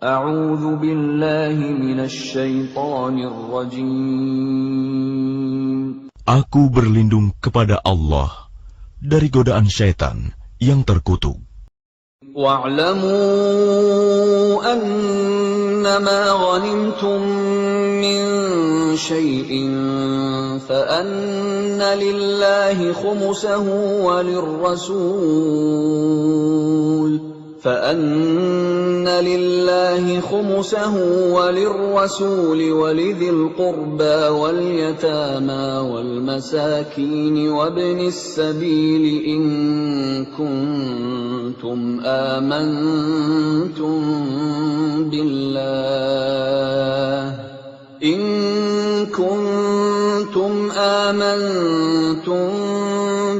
A'udzu billahi minasy syaithanir rajim. Aku berlindung kepada Allah dari godaan syaitan yang terkutuk. Wa'lamu annama ghanimtum min syai'in fa anna lillahi khumsahu wa lirrasul فأن لله خمسه وللرسول ولذي القربى واليتامى والمساكين وابن السبيل إن كنتم آمنتم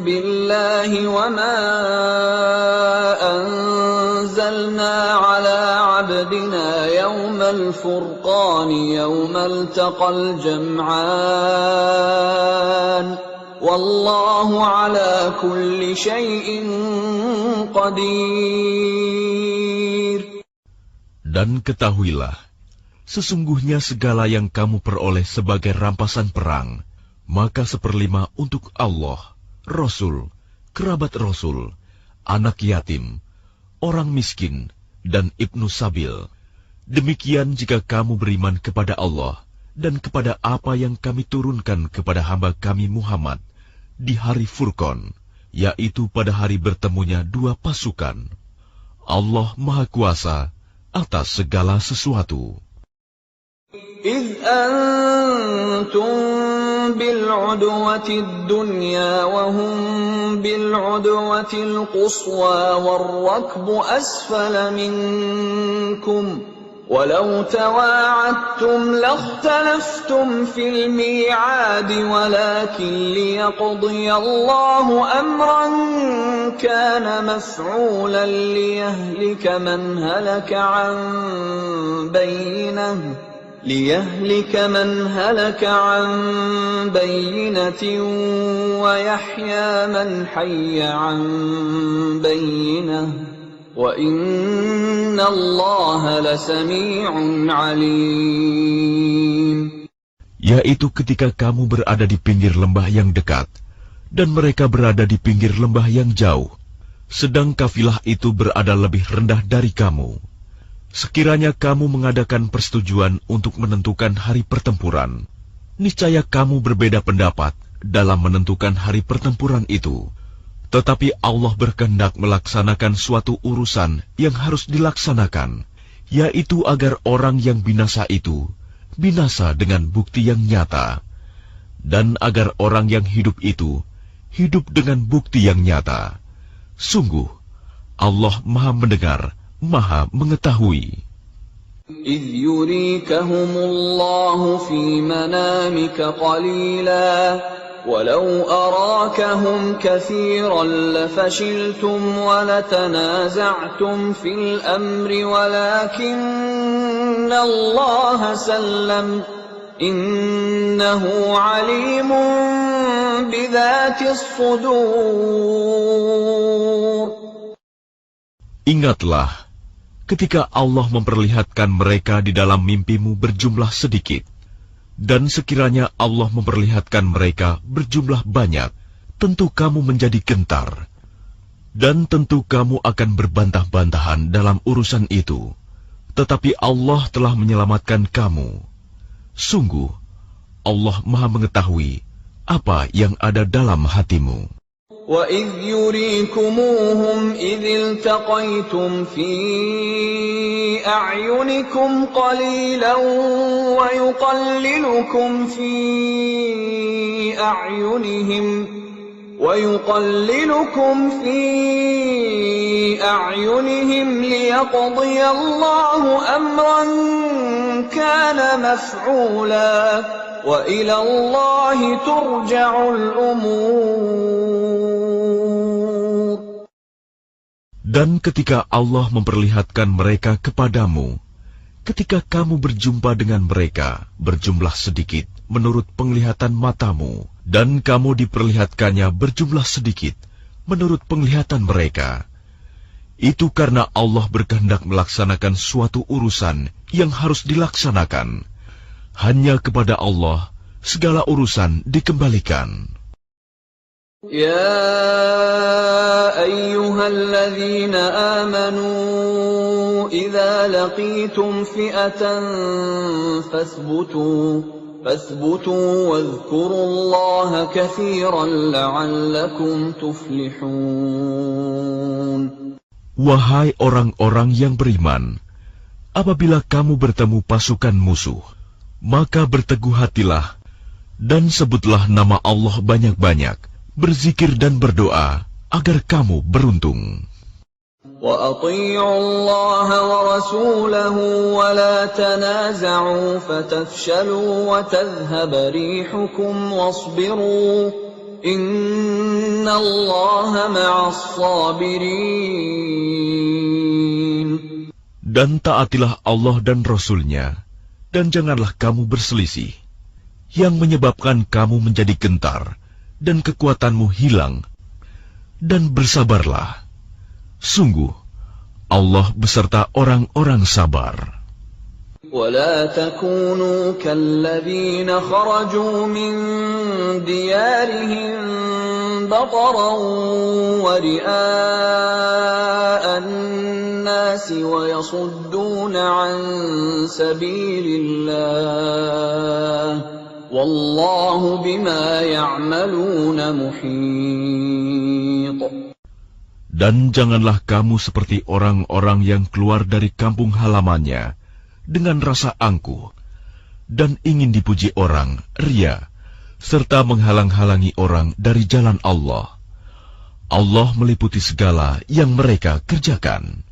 بالله وما أنزلنا على عبدنا يوم الفرقان يوم التقى الجمعان والله على كل شيء قدير. Dan ketahuilah, sesungguhnya segala yang kamu peroleh sebagai rampasan perang, maka 1/5 untuk Allah, Rasul, kerabat Rasul, anak yatim, orang miskin, dan ibnu sabil. Demikian jika kamu beriman kepada Allah dan kepada apa yang kami turunkan kepada hamba kami Muhammad di hari Furqan, yaitu pada hari bertemunya dua pasukan. Allah Maha Kuasa atas segala sesuatu. إذ أنتم بالعدوة الدنيا وهم بالعدوة القصوى والركب أسفل منكم ولو تواعدتم لاختلفتم في الميعاد ولكن ليقضي الله أمرا كان مفعولا ليهلك من هلك عن بينة ويحيى من حي عن بينة وإن الله لسميع عليم. Yaitu ketika kamu berada di pinggir lembah yang dekat dan mereka berada di pinggir lembah yang jauh, sedang kafilah itu berada lebih rendah dari kamu. Sekiranya kamu mengadakan persetujuan untuk menentukan hari pertempuran, niscaya kamu berbeda pendapat dalam menentukan hari pertempuran itu. Tetapi Allah berkehendak melaksanakan suatu urusan yang harus dilaksanakan, yaitu agar orang yang binasa itu binasa dengan bukti yang nyata, dan agar orang yang hidup itu hidup dengan bukti yang nyata. Sungguh, Allah Maha Mendengar, Maha Mengetahui. إذ يريكهم الله في منامك قليلا ولو أراكهم كثيرا لفشلتم ولتنازعتم في الأمر ولكن الله سلم إنه عليم بذات الصدور. Ingatlah ketika Allah memperlihatkan mereka di dalam mimpimu berjumlah sedikit, dan sekiranya Allah memperlihatkan mereka berjumlah banyak, tentu kamu menjadi gentar, dan tentu kamu akan berbantah-bantahan dalam urusan itu. Tetapi Allah telah menyelamatkan kamu. Sungguh, Allah Maha Mengetahui apa yang ada dalam hatimu. وَإِذْ يُرِيكُمُوهُمْ إِذِ الْتَقَيْتُمْ فِي أَعْيُنِكُمْ قَلِيلًا وَيُقَلِّلُكُمْ فِي أَعْيُنِهِمْ لِيَقْضِيَ اللَّهُ أَمْرًا كَانَ مَفْعُولًا وَإِلَى اللَّهِ تُرْجَعُ الْأُمُورُ. Dan ketika Allah memperlihatkan mereka kepadamu, ketika kamu berjumpa dengan mereka berjumlah sedikit menurut penglihatan matamu, dan kamu diperlihatkannya berjumlah sedikit menurut penglihatan mereka, Itu karena Allah berkehendak melaksanakan suatu urusan yang harus dilaksanakan. Hanya kepada Allah segala urusan dikembalikan. يا أيها الذين آمنوا إذا لقيتم فئة فاثبتوا واذكروا الله كثيرا لعلكم تفلحون. Wahai orang-orang yang beriman, apabila kamu bertemu pasukan musuh, maka berteguh hatilah dan sebutlah nama Allah banyak-banyak, berzikir dan berdoa agar kamu beruntung. وَأَطِيعُوا اللَّهَ وَرَسُولَهُ وَلَا تَنَازَعُوا فَتَفْشَلُوا وَتَذْهَبَ رِيحُكُمْ وَاصْبِرُوا إِنَّ اللَّهَ مَعَ الصَّابِرِينَ. Dan taatilah Allah dan Rasul-Nya, dan janganlah kamu berselisih, yang menyebabkan kamu menjadi gentar dan kekuatanmu hilang, dan bersabarlah. Sungguh, Allah beserta orang-orang sabar. ولا تكونوا كالذين خرجوا من ديارهم بطرا ورئاء الناس ويصدون عن سبيل الله والله بما يعملون محيط. Dan janganlah kamu seperti orang-orang yang keluar dari kampung halamannya dengan rasa angkuh dan ingin dipuji orang, ria, serta menghalang-halangi orang dari jalan Allah. Allah meliputi segala yang mereka kerjakan.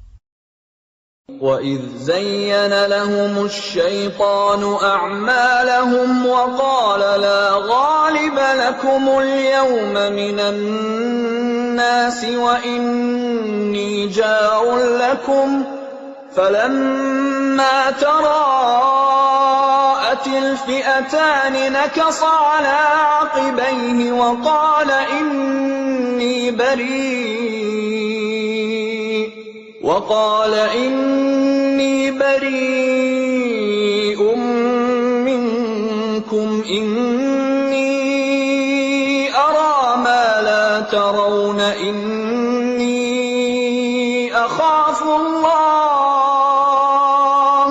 وَإِذْ زَيَّنَ لَهُمُ الشَّيْطَانُ أَعْمَالَهُمْ وَقَالَ لَا غَالِبَ لَكُمُ الْيَوْمَ مِنَ النَّاسِ وَإِنِّي جَارٌ لَكُمْ فَلَمَّا تَرَاءَتِ الْفِئَتَانِ نَكَصَ عَلَى عَقِبَيْهِ وَقَالَ إِنِّي بَرِيءٌ مِّنكُمْ إِنِّي أَرَىٰ مَا لَا تَرَوْنَ إِنِّي أَخَافُ اللَّهَ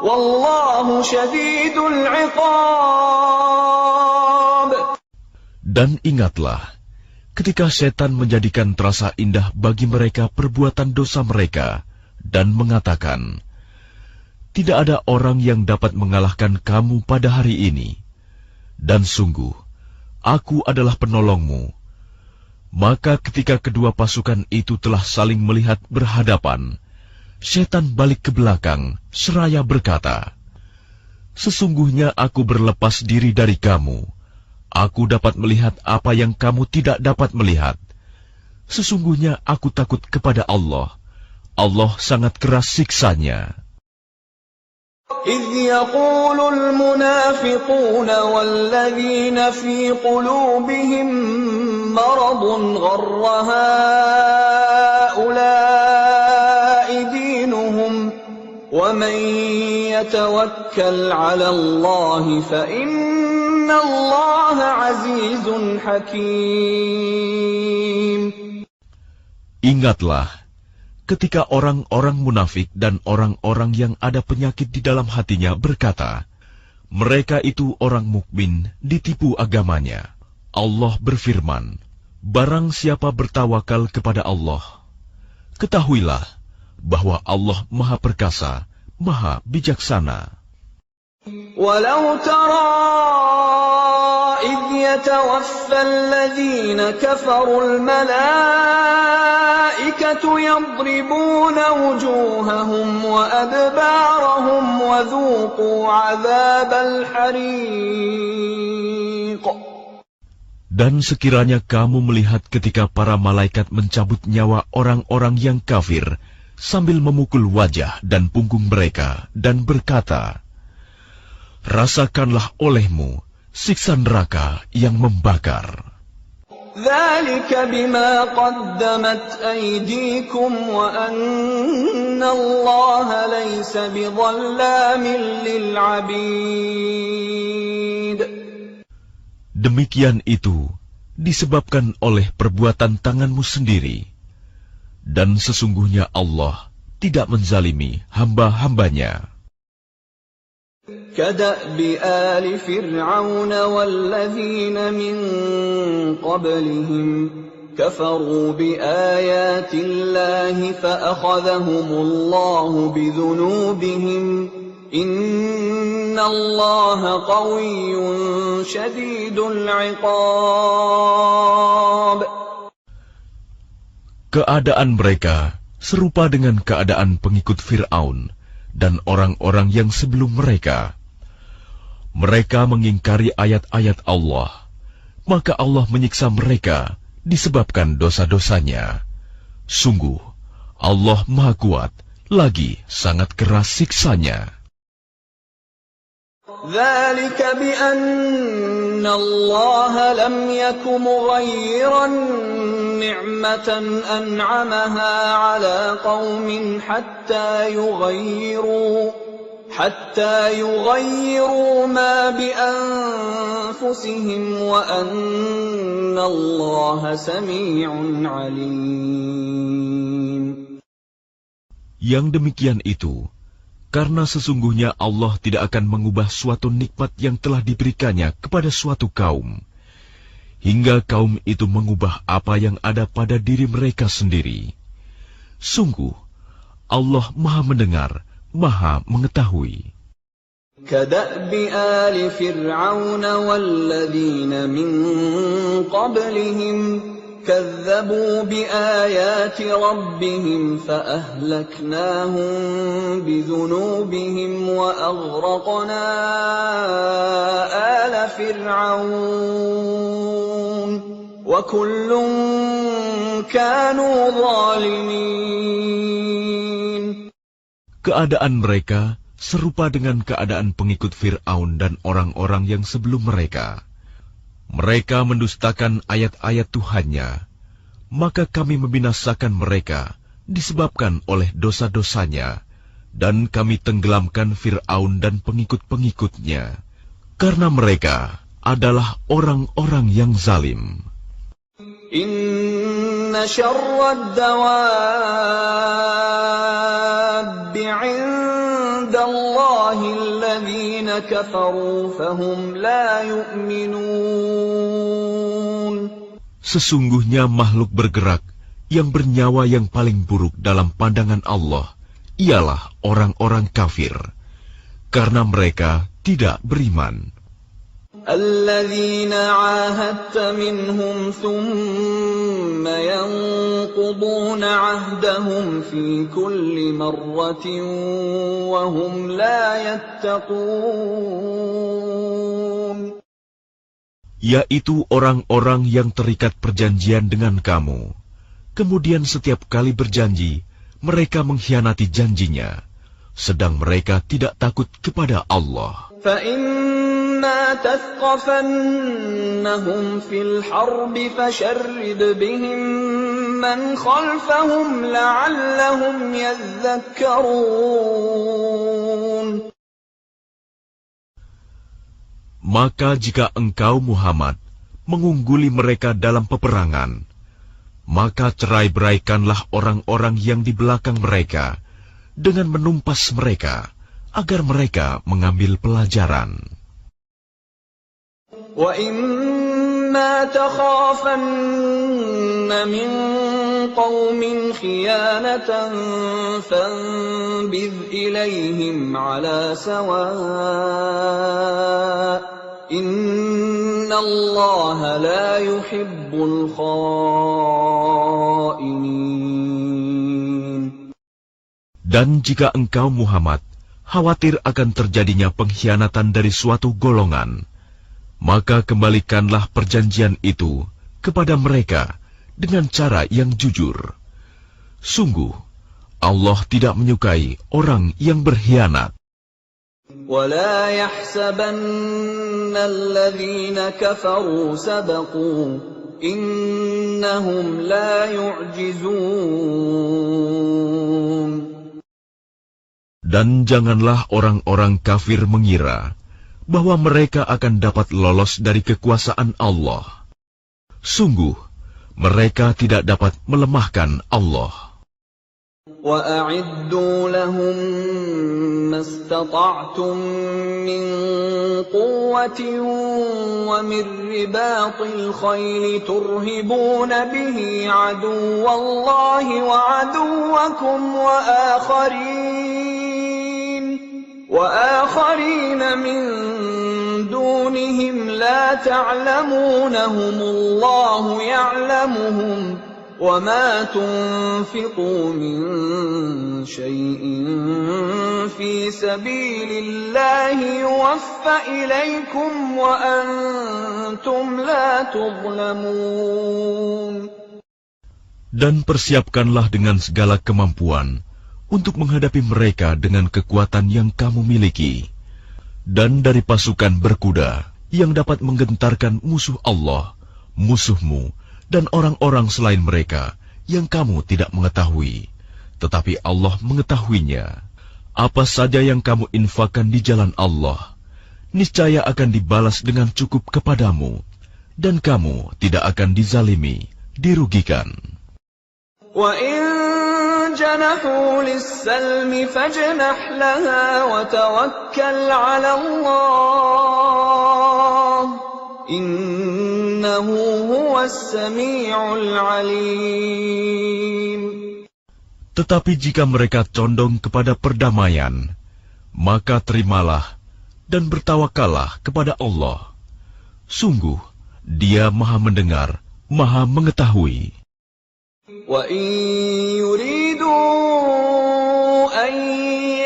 وَاللَّهُ شَدِيدُ الْعِقَابِ. Dan ingatlah, ketika setan menjadikan terasa indah bagi mereka perbuatan dosa mereka, dan mengatakan, tidak ada orang yang dapat mengalahkan kamu pada hari ini, dan sungguh, aku adalah penolongmu. Maka ketika kedua pasukan itu telah saling melihat berhadapan, setan balik ke belakang, seraya berkata, sesungguhnya aku berlepas diri dari kamu. Aku dapat melihat apa yang kamu tidak dapat melihat. Sesungguhnya aku takut kepada Allah. Allah sangat keras siksanya. إِذْ يَقُولُ الْمُنَافِقُونَ وَالَّذِينَ فِي قُلُوبِهِم مَّرَضٌ غَرَّ هَٰؤُلَاءِ دِينُهُمْ وَمَن يَتَوَكَّلْ عَلَى اللَّهِ فَإِنَّ اللَّهَ عَزِيزٌ حَكِيمٌ. Ingatlah, ketika orang-orang munafik dan orang-orang yang ada penyakit di dalam hatinya berkata, mereka itu orang mukmin ditipu agamanya. Allah berfirman, barang siapa bertawakal kepada Allah, ketahuilah bahwa Allah Maha Perkasa, Maha Bijaksana. Walau tara idh yatawaffa alladhina kafaru al-malaikatu yadribuna wujuhahum wa adbarahum wa dhuqu 'adzabal hariq. Dan sekiranya kamu melihat ketika para malaikat mencabut nyawa orang-orang yang kafir sambil memukul wajah dan punggung mereka dan berkata, rasakanlah olehmu siksa neraka yang membakar. ذلك بما قدمت أيديكم وأن الله ليس بظلام للعبيد. Demikian itu disebabkan oleh perbuatan tanganmu sendiri, dan sesungguhnya Allah tidak menzalimi hamba-hambanya. كدأب آل فرعون والذين من قبلهم كفروا بآيات الله فأخذهم الله بذنوبهم إن الله قوي شديد العقاب. Keadaan mereka serupa dengan keadaan pengikut Fir'aun dan orang-orang yang sebelum mereka. Mereka mengingkari ayat-ayat Allah, maka Allah menyiksa mereka disebabkan dosa-dosanya. Sungguh, Allah Maha Kuat, lagi sangat keras siksanya. ذلك بأن الله لم يك مغيرا نعمة أنعمها على قوم حتى يغيروا ما بأنفسهم وأن الله سميع عليم. Yang demikian itu karena sesungguhnya Allah tidak akan mengubah suatu nikmat yang telah diberikannya kepada suatu kaum, hingga kaum itu mengubah apa yang ada pada diri mereka sendiri. Sungguh, Allah Maha Mendengar, Maha Mengetahui. كدأب آل فرعون والذين من قبلهم كذبوا بآيات ربهم فأهلكناهم بذنوبهم وأغرقنا آل فرعون وكل كانوا ظالمين. Keadaan mereka serupa dengan keadaan pengikut Fir'aun dan orang-orang yang sebelum mereka. Mereka mendustakan ayat-ayat Tuhannya, maka kami membinasakan mereka disebabkan oleh dosa-dosanya, dan kami tenggelamkan Fir'aun dan pengikut-pengikutnya, karena mereka adalah orang-orang yang zalim. Inna syarrad dawabbi 'indallahi alladhina kafaru fahum la yu'minun. Sesungguhnya makhluk bergerak yang bernyawa yang paling buruk dalam pandangan Allah ialah orang-orang kafir, karena mereka tidak beriman. الذين عاهدت منهم ثم ينقضون عهدهم في كل مرة وهم لا يتقون. Yaitu orang-orang yang terikat perjanjian dengan kamu. Kemudian setiap kali berjanji, mereka mengkhianati janjinya, sedang mereka tidak takut kepada Allah. فَإِمَّا تَثْقَفَنَّهُمْ فِي الْحَرْبِ فَشَرِّدْ بِهِمْ مَنْ خَلْفَهُمْ لَعَلَّهُمْ يَذَّكَّرُونَ. Maka jika engkau Muhammad mengungguli mereka dalam peperangan, maka cerai-beraikanlah orang-orang yang di belakang mereka dengan menumpas mereka, agar mereka mengambil pelajaran. وَإِمَّا تَخَافَنَّ مِنْ قَوْمٍ خِيَانَةً فَانبِذْ إِلَيْهِمْ عَلَى سَوَاءٍ إِنَّ اللَّهَ لَا يُحِبُّ الْخَائِنِينَ. Dan jika engkau Muhammad khawatir akan terjadinya pengkhianatan dari suatu golongan, maka kembalikanlah perjanjian itu kepada mereka dengan cara yang jujur. Sungguh, Allah tidak menyukai orang yang berkhianat. وَلَا يَحْسَبَنَّ الَّذِينَ كَفَرُوا سَبَقُوا إنهم لا يعجزون. Dan janganlah orang-orang kafir mengira bahwa mereka akan dapat lolos dari kekuasaan Allah. Sungguh, mereka tidak dapat melemahkan Allah. وَأَعِدُّوا لَهُم مَّا اسْتَطَعْتُم مِّن قُوَّةٍ وَمِن رِّبَاطِ الْخَيْلِ تُرْهِبُونَ بِهِ عَدُوَّ اللَّهِ وَعَدُوَّكُمْ وَآخَرِينَ مِن دُونِهِمْ لَا تَعْلَمُونَهُمُ اللَّهُ يَعْلَمُهُمْ وَمَا تُنفِقُوا مِن شَيْءٍ فِي سَبِيلِ اللَّهِ يُوَفَّ إِلَيْكُمْ وَأَنْتُمْ لَا تُظْلَمُونَ. Dan persiapkanlah dengan segala kemampuan untuk menghadapi mereka dengan kekuatan yang kamu miliki, dan dari pasukan berkuda yang dapat menggentarkan musuh Allah, musuhmu, dan orang-orang selain mereka yang kamu tidak mengetahui, tetapi Allah mengetahuinya. Apa saja yang kamu infakkan di jalan Allah, niscaya akan dibalas dengan cukup kepadamu, dan kamu tidak akan dizalimi, dirugikan. وَإِن جَنَحُوا لِلسَّلْمِ فَاجْنَحْ لَهَا وَتَوَكَّلْ عَلَى اللَّهِ إِنَّهُ هُوَ السَّمِيعُ الْعَلِيمُ. Tetapi jika mereka condong kepada perdamaian, maka terimalah dan bertawakallah kepada Allah. Sungguh, Dia Maha Mendengar, Maha Mengetahui. وَإِن يُرِيدُوا أَن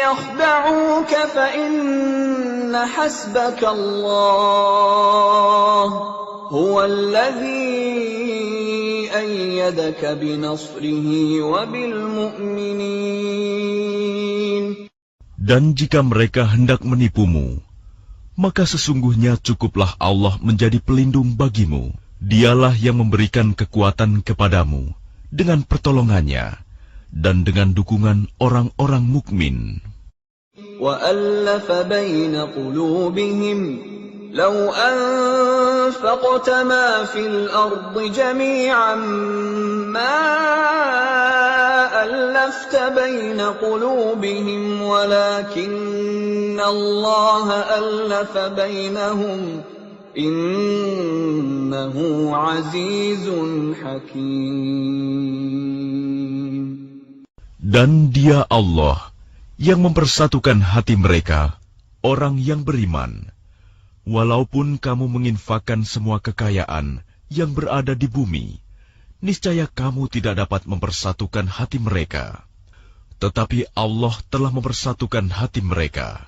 يَخْدَعُوكَ فَإِنَّ حَسْبَكَ اللَّهُ هُوَ الَّذِي أَيَّدَكَ بِنَصْرِهِ وَبِالْمُؤْمِنِينَ. Dan jika mereka hendak menipumu, maka sesungguhnya cukuplah Allah menjadi pelindung bagimu. Dialah yang memberikan kekuatan kepadamu dengan pertolongannya dan dengan dukungan orang-orang mukmin. وَأَلَّفَ بَيْنَ قُلُوبِهِمْ لَوْ أَنفَقْتَ مَا فِي الْأَرْضِ جَمِيعًا مَا أَلَّفْتَ بَيْنَ قُلُوبِهِمْ وَلَكِنَّ اللَّهَ أَلَّفَ بَيْنَهُمْ Innahu azizun hakim. Dan Dia Allah yang mempersatukan hati mereka, orang yang beriman. Walaupun kamu menginfakkan semua kekayaan yang berada di bumi, niscaya kamu tidak dapat mempersatukan hati mereka. Tetapi Allah telah mempersatukan hati mereka.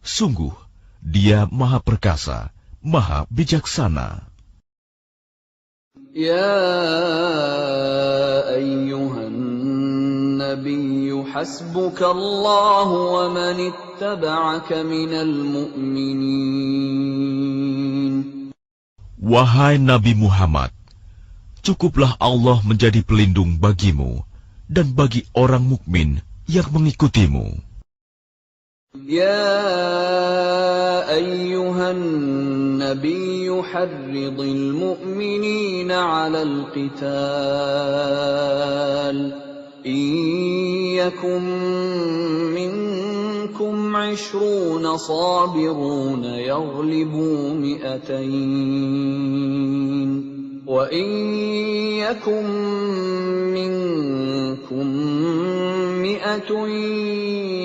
Sungguh, Dia Maha Perkasa, Maha Bijaksana. Ya ayyuhan nabiyyu hasbukallahu wa man ittaba'aka minal mu'minin. Wahai Nabi Muhammad, cukuplah Allah menjadi pelindung bagimu dan bagi orang mukmin yang mengikutimu. Ya ayyuhan nabiyyu harridil mu'minina 'alal qital in yakum minkum 'ishruna sabiruna yaghlibu mi'atayn wa in yakum minkum mi'atun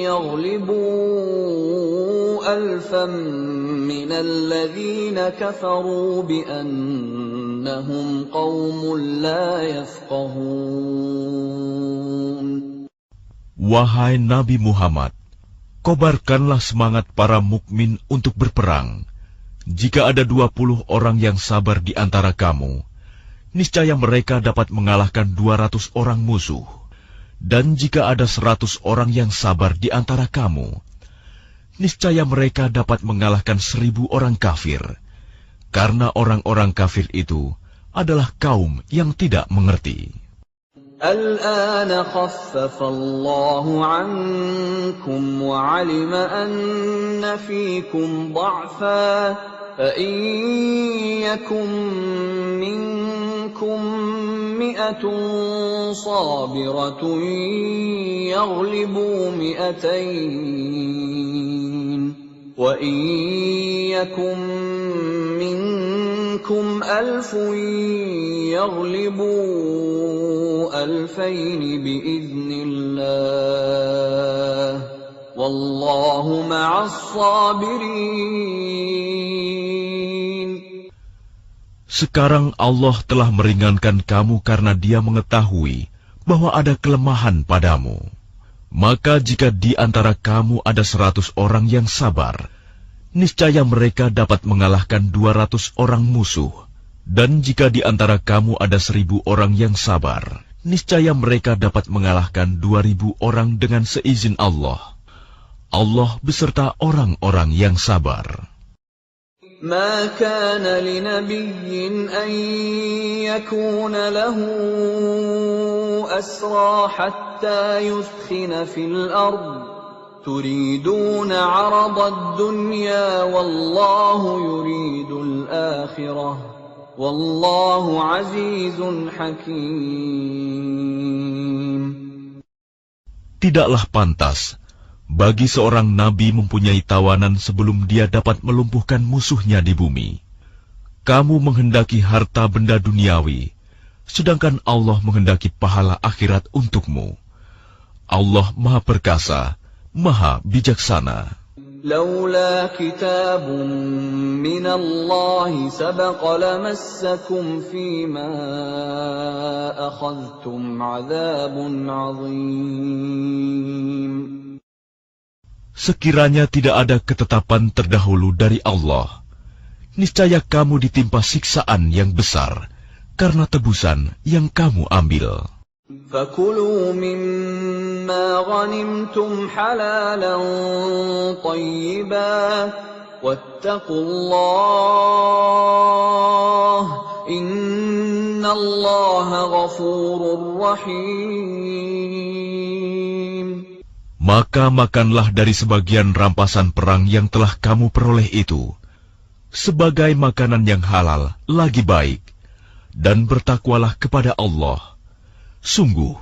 yaghlibu ألفا من الذين كفروا بأنهم قوم لا يفقهون. Wahai Nabi Muhammad, kobarkanlah semangat para mukmin untuk berperang. Jika ada 20 orang yang sabar di antara kamu, niscaya mereka dapat mengalahkan 200 orang musuh. Dan jika ada 100 orang yang sabar di antara kamu, niscaya mereka dapat mengalahkan 1000 orang kafir, karena orang-orang kafir itu adalah kaum yang tidak mengerti. الآن خفف الله عنكم وعلم أن فيكم ضعفا فإن يكن منكم 100 صابرة يغلبوا 200 وَإِنْ يَكُنْ مِنْكُمْ 1000 يَغْلِبُوا 2000 بِإِذْنِ اللَّهِ وَاللَّهُ مَعَ الصَّابِرِينَ. Sekarang Allah telah meringankan kamu karena Dia mengetahui bahwa ada kelemahan padamu. Maka jika di antara kamu ada 100 orang yang sabar, niscaya mereka dapat mengalahkan 200 orang musuh. Dan jika di antara kamu ada 1000 orang yang sabar, niscaya mereka dapat mengalahkan 2000 orang dengan seizin Allah. Allah beserta orang-orang yang sabar. ما كان لنبي أن يكون له أسرى حتى يثخن في الأرض تريدون عرض الدنيا والله يريد الآخرة والله عزيز حكيم. Tidaklah pantas bagi seorang nabi mempunyai tawanan sebelum dia dapat melumpuhkan musuhnya di bumi. Kamu menghendaki harta benda duniawi, sedangkan Allah menghendaki pahala akhirat untukmu. Allah Maha Perkasa, Maha Bijaksana. لولا كتاب من الله سبق لمسكم فيما أخذتم عذاب عظيم. Sekiranya tidak ada ketetapan terdahulu dari Allah, niscaya kamu ditimpa siksaan yang besar karena tebusan yang kamu ambil. فَكُلُوا مِمَّا غَنِمْتُمْ حَلَالًا طَيِّبًا وَاتَّقُوا اللَّهَ إِنَّ اللَّهَ غَفُورٌ رَّحِيمٌ. Maka makanlah dari sebagian rampasan perang yang telah kamu peroleh itu, sebagai makanan yang halal lagi baik, dan bertakwalah kepada Allah. Sungguh,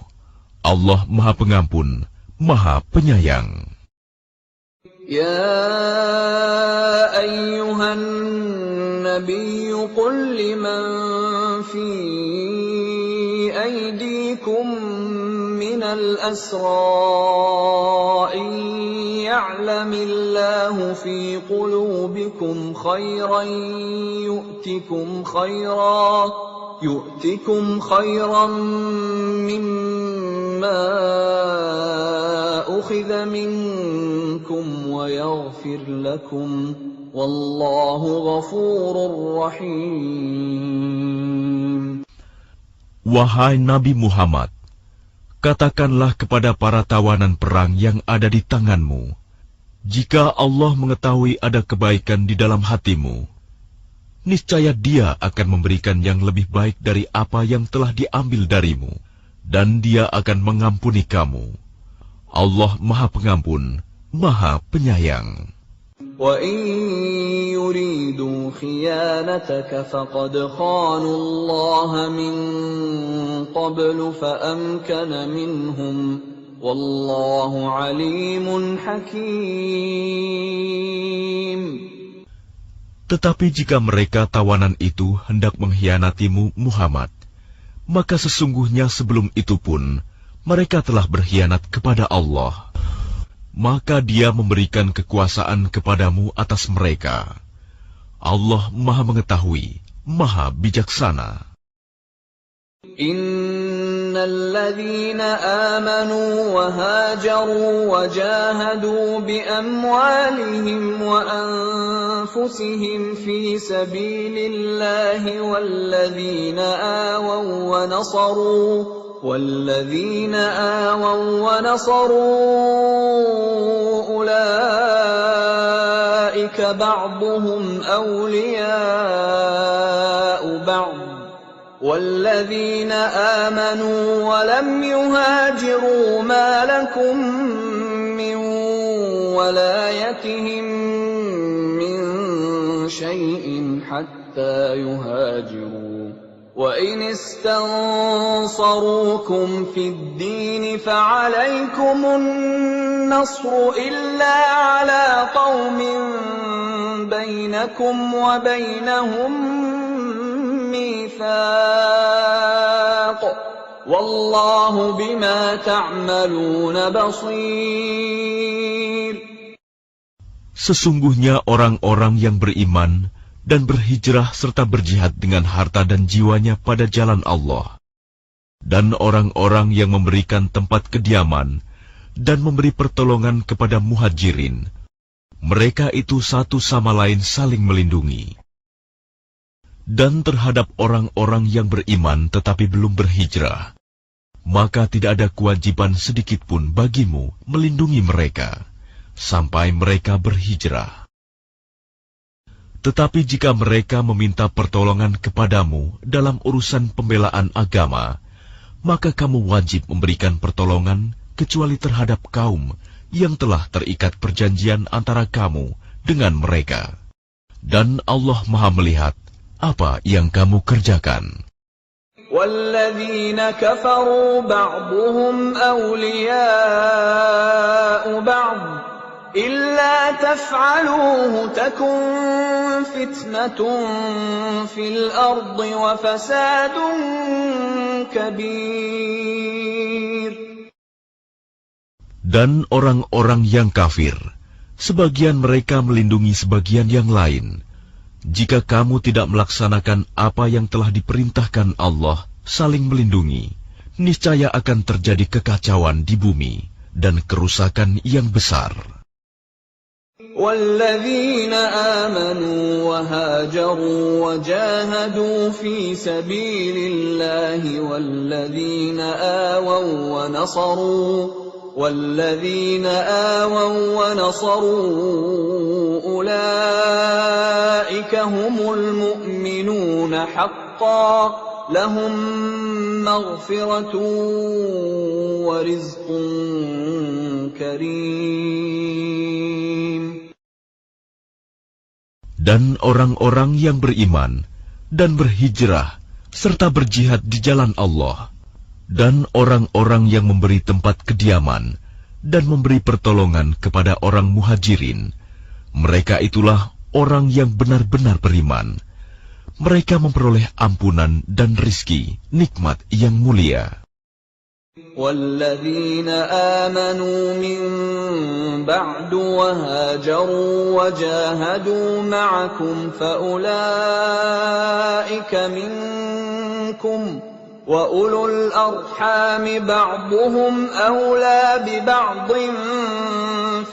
Allah Maha Pengampun, Maha Penyayang. يا أيها النبي قل لمن في أيديكم من الأسرى إن يعلم الله في قلوبكم خيرا يؤتكم خيرا مما أخذ منكم ويغفر لكم والله غفور رحيم. Wahai Nabi Muhammad, katakanlah kepada para tawanan perang yang ada di tanganmu, jika Allah mengetahui ada kebaikan di dalam hatimu, niscaya Dia akan memberikan yang lebih baik dari apa yang telah diambil darimu, dan Dia akan mengampuni kamu. Allah Maha Pengampun, Maha Penyayang. وَإِن يُرِيدُوا خِيَانَتَكَ فَقَدْ خَانُوا اللَّهَ مِن قَبْلُ فَأَمْكَنَ مِنْهُمْ وَاللَّهُ عَلِيمٌ حَكِيمٌ. Tetapi jika mereka tawanan itu hendak mengkhianatimu Muhammad, maka sesungguhnya sebelum itu pun mereka telah berkhianat kepada Allah. Maka Dia memberikan kekuasaan kepadamu atas mereka. Allah Maha Mengetahui, Maha Bijaksana. Innal ladzina amanu wa hajaru wa jahadu bi amwalihim wa anfusihim fi sabilillahi wal ladzina awaw wa nasaru والذين آووا ونصروا أولئك بعضهم أولياء بعض والذين آمنوا ولم يهاجروا ما لكم من ولايتهم من شيء حتى يهاجروا وإن استنصروكم في الدين فعليكم النصر إلا على قوم بينكم وبينهم ميثاق والله بما تعملون بصير. Sesungguhnya orang-orang yang beriman dan berhijrah serta berjihad dengan harta dan jiwanya pada jalan Allah, dan orang-orang yang memberikan tempat kediaman dan memberi pertolongan kepada muhajirin, mereka itu satu sama lain saling melindungi. Dan terhadap orang-orang yang beriman tetapi belum berhijrah, maka tidak ada kewajiban sedikitpun bagimu melindungi mereka sampai mereka berhijrah. Tetapi jika mereka meminta pertolongan kepadamu dalam urusan pembelaan agama, maka kamu wajib memberikan pertolongan kecuali terhadap kaum yang telah terikat perjanjian antara kamu dengan mereka. Dan Allah Maha melihat apa yang kamu kerjakan. وَالَّذِينَ كَفَرُوا بَعْضُهُمْ أَوْلِيَاءُ بَعْضٍ إِلَّا تَفْعَلُوهُ تَكُنْ فِتْنَةٌ فِي الْأَرْضِ وَفَسَادٌ كَبِيرٌ. Dan orang-orang yang kafir, sebagian mereka melindungi sebagian yang lain. Jika kamu tidak melaksanakan apa yang telah diperintahkan Allah, saling melindungi, niscaya akan terjadi kekacauan di bumi dan kerusakan yang besar. وَالَّذِينَ آمَنُوا وَهَاجَرُوا وَجَاهَدُوا فِي سَبِيلِ اللَّهِ وَالَّذِينَ آوَوا وَنَصَرُوا أُولَئِكَ هُمُ الْمُؤْمِنُونَ حَقًّا لَهُمْ مَغْفِرَةٌ وَرِزْقٌ كَرِيمٌ. Dan orang-orang yang beriman dan berhijrah serta berjihad di jalan Allah, dan orang-orang yang memberi tempat kediaman dan memberi pertolongan kepada orang muhajirin, mereka itulah orang yang benar-benar beriman. Mereka memperoleh ampunan dan rizki, nikmat yang mulia. وَالَّذِينَ آمَنُوا مِن بَعْدُ وَهَاجَرُوا وَجَاهَدُوا مَعَكُمْ فَأُولَئِكَ مِنكُمْ وَأُولُو الْأَرْحَامِ بَعْضُهُمْ أَوْلَى بِبَعْضٍ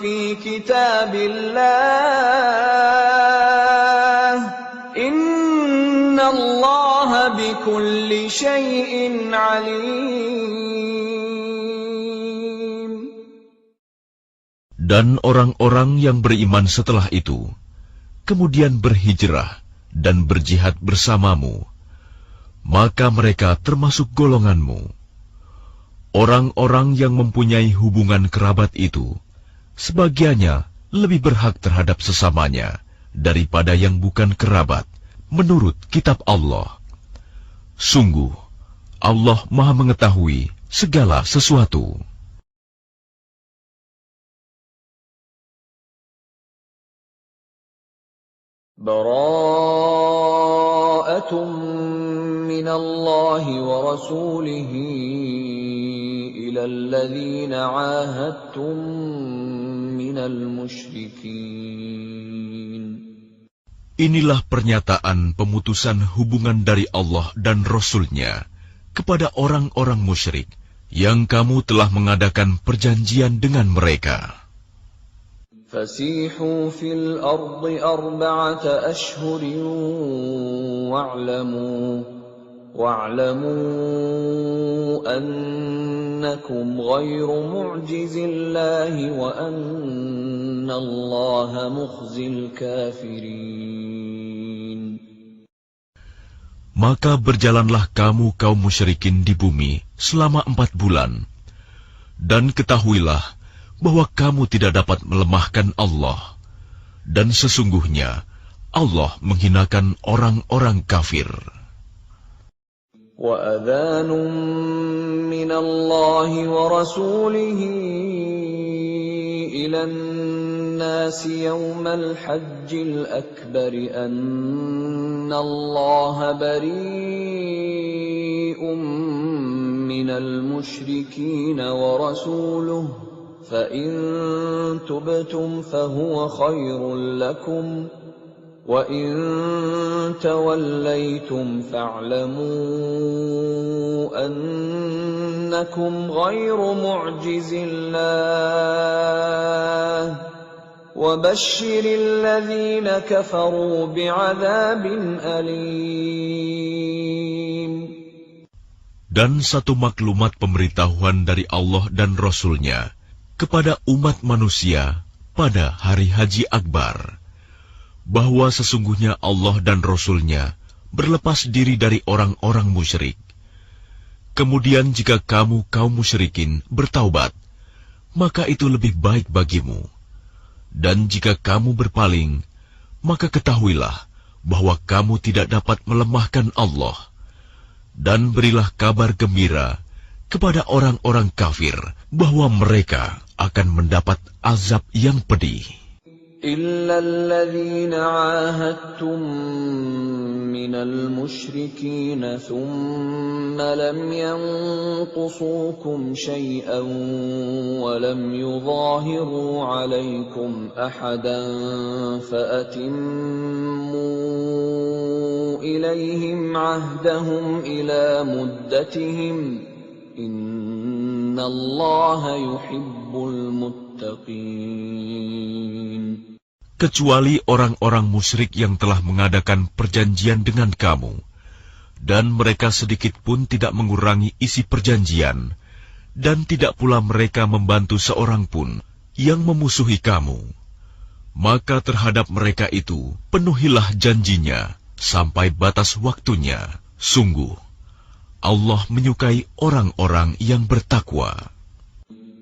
فِي كِتَابِ اللَّهِ إِنَّ اللَّهَ بِكُلِّ شَيْءٍ عَلِيمٌ. Dan orang-orang yang beriman setelah itu, kemudian berhijrah dan berjihad bersamamu, maka mereka termasuk golonganmu. Orang-orang yang mempunyai hubungan kerabat itu, sebagiannya lebih berhak terhadap sesamanya daripada yang bukan kerabat, menurut kitab Allah. Sungguh, Allah Maha mengetahui segala sesuatu. Bara'atun minallahi wa rasulihi ilal ladzina 'ahadtum minal musyrikin. Inilah pernyataan pemutusan hubungan dari Allah dan Rasul-Nya kepada orang-orang musyrik yang kamu telah mengadakan perjanjian dengan mereka. فَسِيحُوا فِي الْأَرْضِ أَرْبَعَةَ أَشْهُرٍ وَاعْلَمُوا أَنَّكُمْ غَيْرُ مُعْجِزِ اللَّهِ وَأَنَّ اللَّهَ مُخْزِي الْكَافِرِينَ. Maka berjalanlah kamu kaum musyrikin di bumi selama 4 bulan. Dan ketahuilah bahwa kamu tidak dapat melemahkan Allah. Dan sesungguhnya Allah menghinakan orang-orang kafir. وَأَذَانٌ مِّنَ اللَّهِ وَرَسُولِهِ إِلَى النَّاسِ يَوْمَ الْحَجِّ الْأَكْبَرِ أَنَّ اللَّهَ بَرِيءٌ مِّنَ الْمُشْرِكِينَ وَرَسُولُهُ فَإِن تُبْتُمْ فَهُوَ خَيْرٌ لَّكُمْ وَإِن تَوَلَّيْتُمْ فَاعْلَمُوا أَنَّكُمْ غَيْرُ مُعْجِزِي اللَّهِ وَبَشِّرِ الَّذِينَ كَفَرُوا بِعَذَابٍ أَلِيمٍ. Dan satu maklumat pemberitahuan dari Allah dan Rasul-Nya kepada umat manusia pada hari Haji Akbar, bahwa sesungguhnya Allah dan Rasul-Nya berlepas diri dari orang-orang musyrik. Kemudian jika kamu kaum musyrikin bertaubat, maka itu lebih baik bagimu. Dan jika kamu berpaling, maka ketahuilah bahwa kamu tidak dapat melemahkan Allah. Dan berilah kabar gembira kepada orang-orang kafir bahwa mereka akan mendapat azab yang pedih. إِلَّا الَّذِينَ عَاهَدتُّم مِّنَ الْمُشْرِكِينَ ثُمَّ لَمْ يَنقُصُوكُمْ شَيْئًا وَلَمْ يُظَاهِرُوا عَلَيْكُمْ أَحَدًا فَأَتِمُّوا إِلَيْهِمْ عَهْدَهُمْ إِلَى مُدَّتِهِمْ إِنَّ اللَّهَ يُحِبُّ الْمُتَّقِينَ. Kecuali orang-orang musyrik yang telah mengadakan perjanjian dengan kamu, dan mereka sedikit pun tidak mengurangi isi perjanjian, dan tidak pula mereka membantu seorang pun yang memusuhi kamu. Maka terhadap mereka itu penuhilah janjinya sampai batas waktunya. Sungguh, Allah menyukai orang-orang yang bertakwa.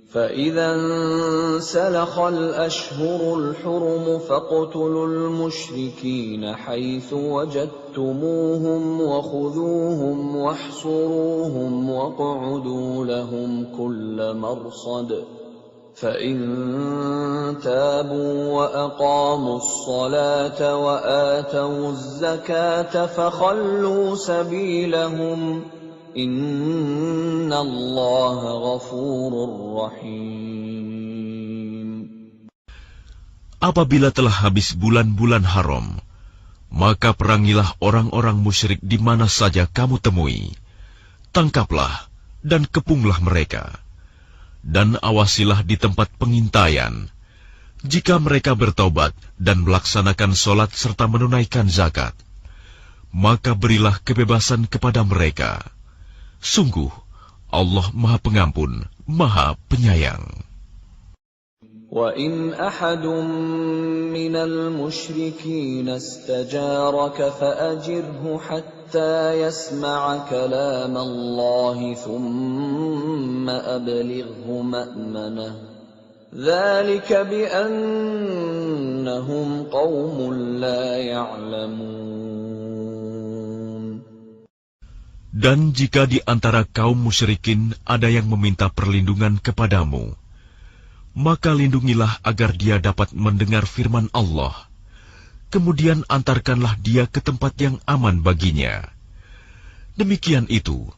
فَإِذَا انسَلَخَ الْأَشْهُرُ الْحُرُمُ فَاقْتُلُوا الْمُشْرِكِينَ حَيْثُ وَجَدتُّمُوهُمْ وَخُذُوهُمْ وَاحْصُرُوهُمْ وَاقْعُدُوا لَهُمْ كُلَّ مَرْصَدٍ فَإِن تَابُوا وَأَقَامُوا الصَّلَاةَ وَآتَوُا الزَّكَاةَ فَخَلُّوا سَبِيلَهُمْ Inna Allah ghafurur rahim. Apabila telah habis bulan-bulan haram, maka perangilah orang-orang musyrik di mana saja kamu temui. Tangkaplah dan kepunglah mereka. Dan awasilah di tempat pengintaian. Jika mereka bertaubat dan melaksanakan sholat serta menunaikan zakat, maka berilah kebebasan kepada mereka. Sungguh, Allah Maha Pengampun, Maha Penyayang. وَإِنْ أَحَدٌ مِّنَ الْمُشْرِكِينَ اسْتَجَارَكَ فَأَجِرْهُ حَتَّى يَسْمَعَ كَلَامَ اللَّهِ ثُمَّ أَبْلِغْهُ مَأْمَنَهُ ذَلِكَ بِأَنَّهُمْ قَوْمٌ لَّا يَعْلَمُونَ. Dan jika di antara kaum musyrikin ada yang meminta perlindungan kepadamu, maka lindungilah agar dia dapat mendengar firman Allah. Kemudian antarkanlah dia ke tempat yang aman baginya. Demikian itu,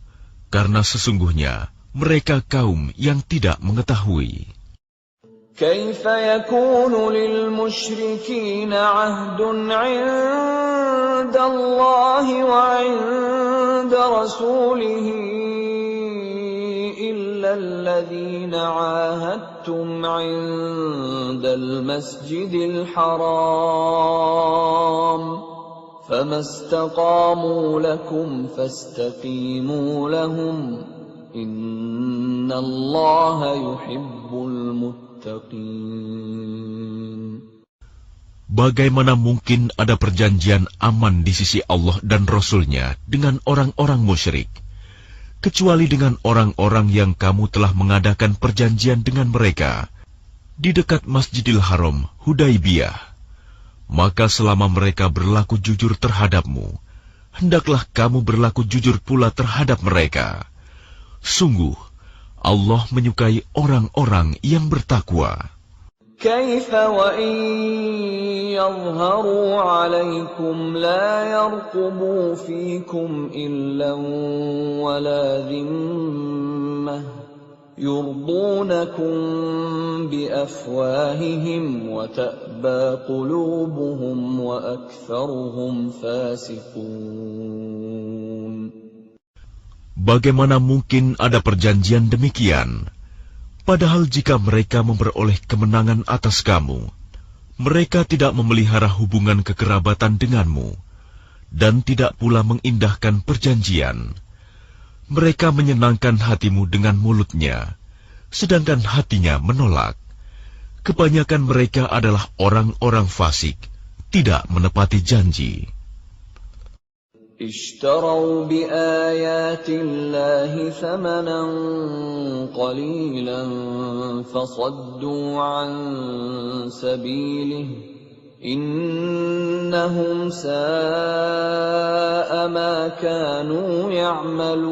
karena sesungguhnya mereka kaum yang tidak mengetahui. كيف يكون للمشركين عهد عند الله وعند رسوله إلا الذين عاهدتم عند المسجد الحرام فما استقاموا لكم فاستقيموا لهم إن الله يحب المتقين. Bagaimana mungkin ada perjanjian aman di sisi Allah dan Rasul-Nya dengan orang-orang musyrik, kecuali dengan orang-orang yang kamu telah mengadakan perjanjian dengan mereka di dekat Masjidil Haram, Hudaibiyah. Maka selama mereka berlaku jujur terhadapmu, hendaklah kamu berlaku jujur pula terhadap mereka. Sungguh, Allah menyukai orang-orang yang bertakwa. كيف وإن يظهروا عليكم لا يرقبوا فيكم إلا ولا ذمة يرضونكم بأفواههم وتأبى قلوبهم وأكثرهم فاسقون. Bagaimana mungkin ada perjanjian demikian? Padahal jika mereka memperoleh kemenangan atas kamu, mereka tidak memelihara hubungan kekerabatan denganmu, dan tidak pula mengindahkan perjanjian. Mereka menyenangkan hatimu dengan mulutnya, sedangkan hatinya menolak. Kebanyakan mereka adalah orang-orang fasik, tidak menepati janji. اشتروا بآيات الله ثمنا قليلا فصدوا عن سبيله إنهم ساء ما كانوا يعملون.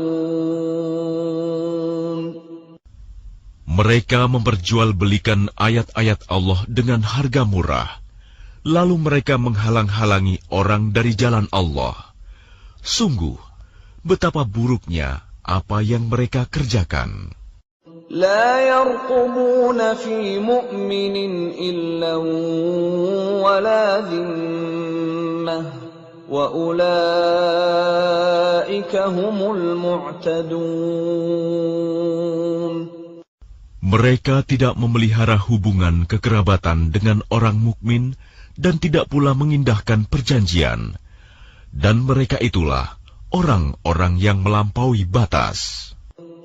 Mereka memperjualbelikan ayat-ayat Allah dengan harga murah, lalu mereka menghalang-halangi orang dari jalan Allah. Sungguh, betapa buruknya apa yang mereka kerjakan. لا يرقبون في مؤمن إلا ولا ذمة وأولئك هم المعتدون. Mereka tidak memelihara hubungan kekerabatan dengan orang mukmin dan tidak pula mengindahkan perjanjian. Dan mereka itulah orang-orang yang melampaui batas.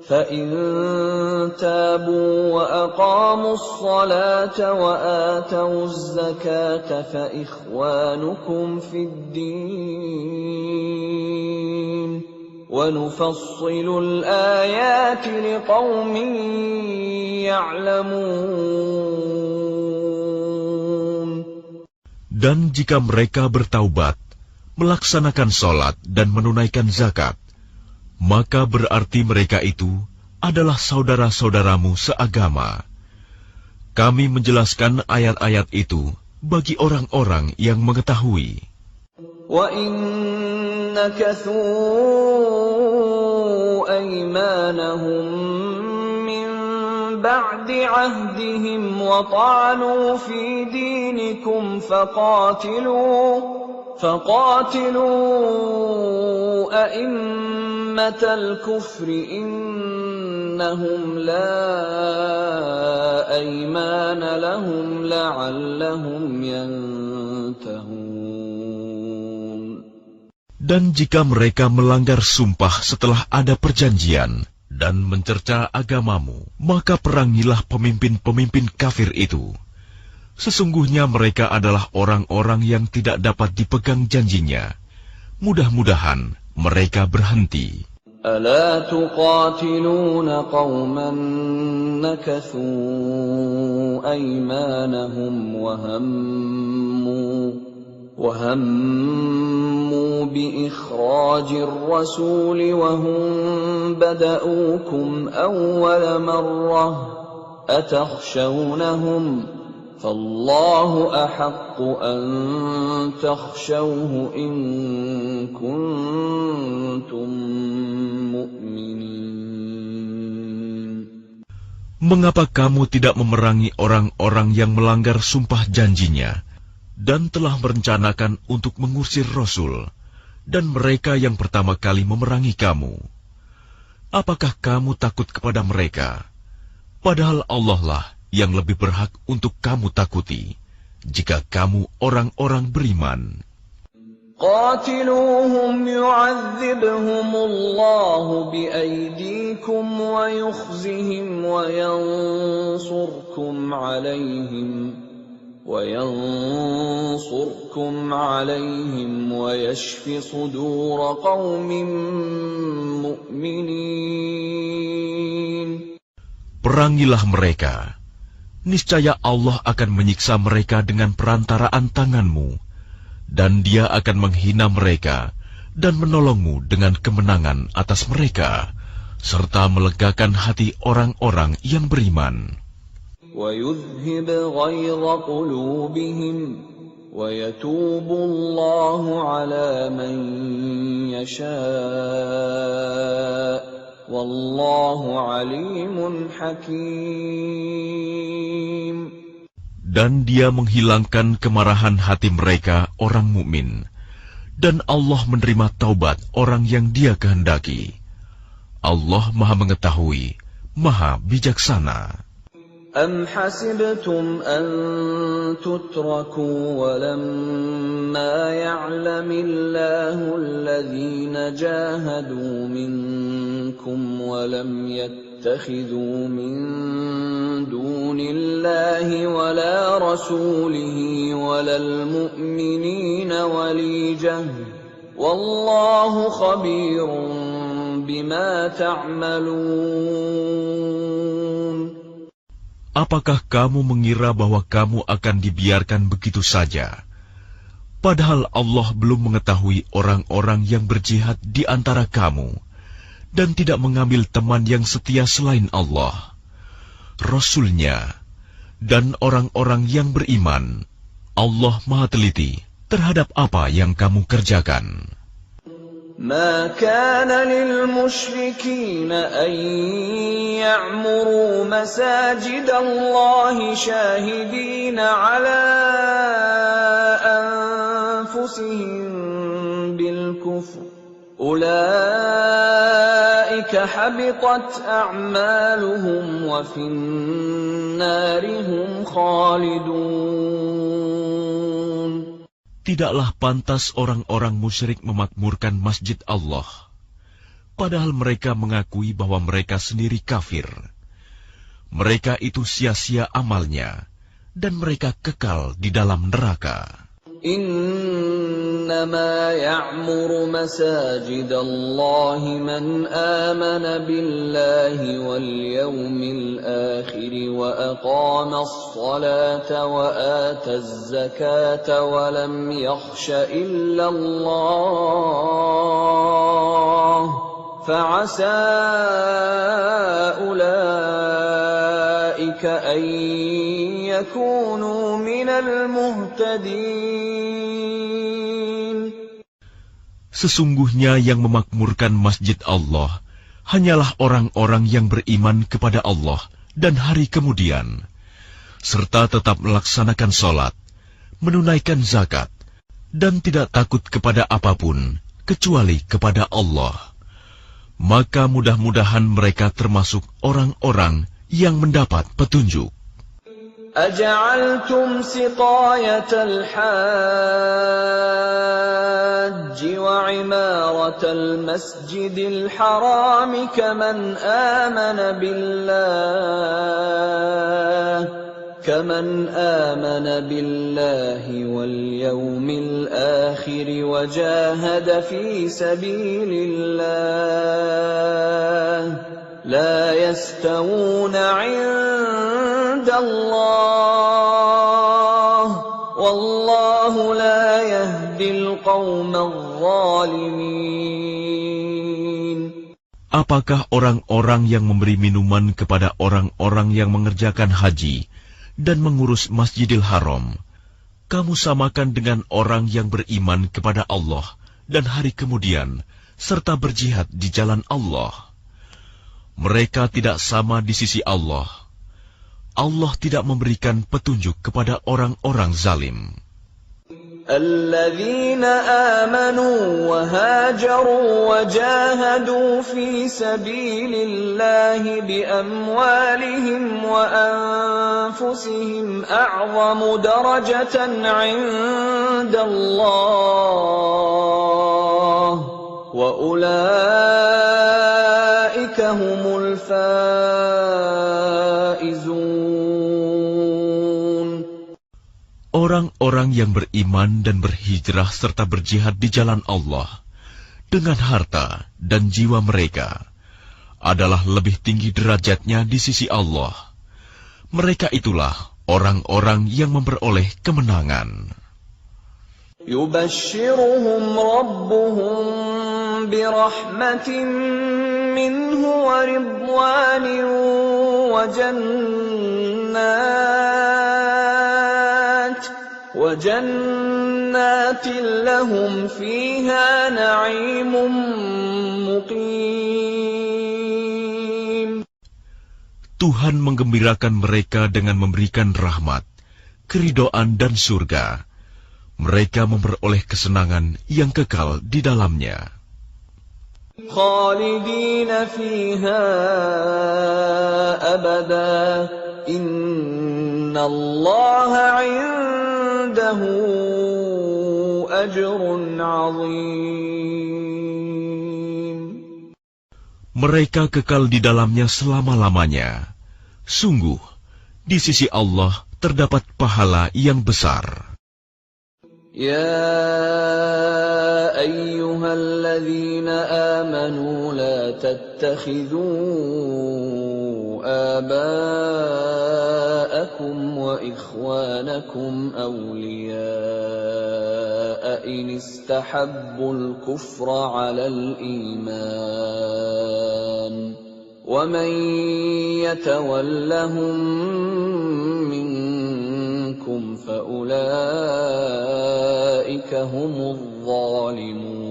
فَإِن تَابُوا وَأَقَامُوا الصَّلَاةَ وَآتَوُا الزَّكَاةَ فَإِخْوَانُكُمْ فِي الدِّينِ وَنُفَصِّلُ الْآيَاتِ لِقَوْمٍ يَعْلَمُونَ. Dan jika mereka bertaubat, melaksanakan sholat dan menunaikan zakat, maka berarti mereka itu adalah saudara-saudaramu seagama. Kami menjelaskan ayat-ayat itu bagi orang-orang yang mengetahui. وَإِن نَكَثُوا أَيْمَانَهُم مِّن بَعْدِ عَهْدِهِمْ وَطَعَنُوا فِي دِينِكُمْ فقاتلوا أئمة الكفر إنهم لا أيمان لهم لعلهم ينتهون. Dan jika mereka melanggar sumpah setelah ada perjanjian dan mencerca agamamu, maka perangilah pemimpin-pemimpin kafir itu. Sesungguhnya mereka adalah orang-orang yang tidak dapat dipegang janjinya. Mudah-mudahan mereka berhenti. ألا تقاتلون قوما نكثوا أيمانهم وهموا بإخراج الرسول وهم بدأوكم أول مرة أتخشونهم فالله أحق أن تخشوه إن كنتم مؤمنين. Mengapa kamu tidak memerangi orang-orang yang melanggar sumpah janjinya dan telah merencanakan untuk mengusir Rasul dan mereka yang pertama kali memerangi kamu? Apakah kamu takut kepada mereka? Padahal Allah lah yang lebih berhak untuk kamu takuti, jika kamu orang-orang beriman. قاتلوهم يعذبهم الله بأيديكم ويخزهم وينصركم عليهم وينصركم عليهم ويشف صدور قوم مؤمنين. Perangilah mereka. Niscaya Allah akan menyiksa mereka dengan perantaraan tanganmu, dan Dia akan menghina mereka dan menolongmu dengan kemenangan atas mereka, serta melegakan hati orang-orang yang beriman. وَيُذْهِبْ غَيْظَ قُلُوبِهِمْ وَيَتُوبُ اللَّهُ عَلَى مَن يَشَاءُ وَاللَّهُ عَلِيمٌ حَكِيمٌ. Dan Dia menghilangkan kemarahan hati mereka orang mukmin, dan Allah menerima taubat orang yang Dia kehendaki. Allah Maha Mengetahui, Maha Bijaksana. أَمْ حَسِبْتُمْ أَن تُتْرَكُوا وَلَمَّا يَعْلَمِ اللَّهُ الَّذِينَ جَاهَدُوا مِنكُمْ وَلَمْ يَتَّخِذُوا مِن دُونِ اللَّهِ وَلَا رَسُولِهِ وَلَا الْمُؤْمِنِينَ وَلِيجَةً وَاللَّهُ خَبِيرٌ بِمَا تَعْمَلُونَ. Apakah kamu mengira bahwa kamu akan dibiarkan begitu saja? Padahal Allah belum mengetahui orang-orang yang berjihad di antara kamu, dan tidak mengambil teman yang setia selain Allah, Rasul-Nya, dan orang-orang yang beriman. Allah Maha Teliti terhadap apa yang kamu kerjakan. ما كان للمشركين أن يعمروا مساجد الله شاهدين على أنفسهم بالكفر أولئك حبطت أعمالهم وفي النار هم خالدون. Tidaklah pantas orang-orang musyrik memakmurkan masjid Allah, padahal mereka mengakui bahwa mereka sendiri kafir. Mereka itu sia-sia amalnya, dan mereka kekal di dalam neraka. إنما يعمر مساجد الله من آمن بالله واليوم الآخر وأقام الصلاة وآتى الزكاة ولم يخش إلا الله فعسى أولئك أن يكونوا من المهتدين. Sesungguhnya yang memakmurkan masjid Allah hanyalah orang-orang yang beriman kepada Allah dan hari kemudian, serta tetap melaksanakan sholat, menunaikan zakat, dan tidak takut kepada apapun kecuali kepada Allah. Maka mudah-mudahan mereka termasuk orang-orang yang mendapat petunjuk. أجعلتم سقاية الحاج وعمارة المسجد الحرام كمن آمن بالله واليوم الآخر وجاهد في سبيل الله لا يستوون عند الله والله لا يهدي القوم الظالمين. Apakah orang-orang yang memberi minuman kepada orang-orang yang mengerjakan haji dan mengurus Masjidil Haram, kamu samakan dengan orang yang beriman kepada Allah dan hari kemudian, serta berjihad di jalan Allah? Mereka tidak sama di sisi Allah. Allah tidak memberikan petunjuk kepada orang-orang zalim. الذين آمنوا وهاجروا وجاهدوا في سبيل الله بأموالهم وأنفسهم أعظم درجة عند الله وأولئك هم الفائزون. Orang-orang yang beriman dan berhijrah serta berjihad di jalan Allah dengan harta dan jiwa mereka adalah lebih tinggi derajatnya di sisi Allah. Mereka itulah orang-orang yang memperoleh kemenangan. يبشرهم ربهم برحمة منه ورضوان وجنات لهم فيها نعيم مقيم. Tuhan menggembirakan mereka dengan memberikan rahmat, keridhaan dan surga. Mereka memperoleh kesenangan yang kekal di dalamnya. خالدين فيها أبدا إن الله عنده أجر عظيم. Mereka kekal di dalamnya selama-lamanya. Sungguh, di sisi Allah terdapat pahala yang besar. يا أيها الذين آمنوا لا تتخذوا آباءكم وإخوانكم أولياء إن استحبوا الكفر على الإيمان ومن يتولهم منكم فأولئك هم الظالمون.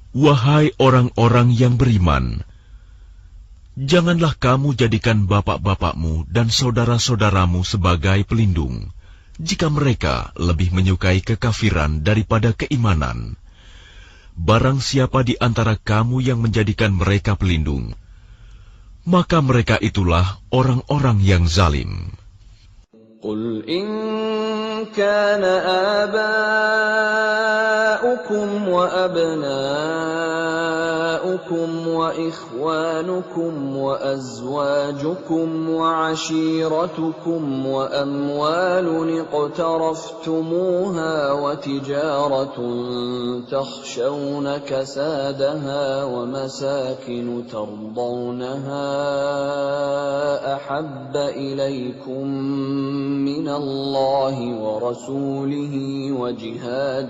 Wahai orang-orang yang beriman, janganlah kamu jadikan bapak-bapakmu dan saudara-saudaramu sebagai pelindung, jika mereka lebih menyukai kekafiran daripada keimanan. Barang siapa di antara kamu yang menjadikan mereka pelindung, maka mereka itulah orang-orang yang zalim. قل إن كان آباؤكم وأبناؤكم وإخوانكم وأزواجكم وعشيرتكم وأموال اقترفتموها وتجارة تخشون كسادها ومساكن ترضونها أحب إليكم من الله ورسوله وجهاد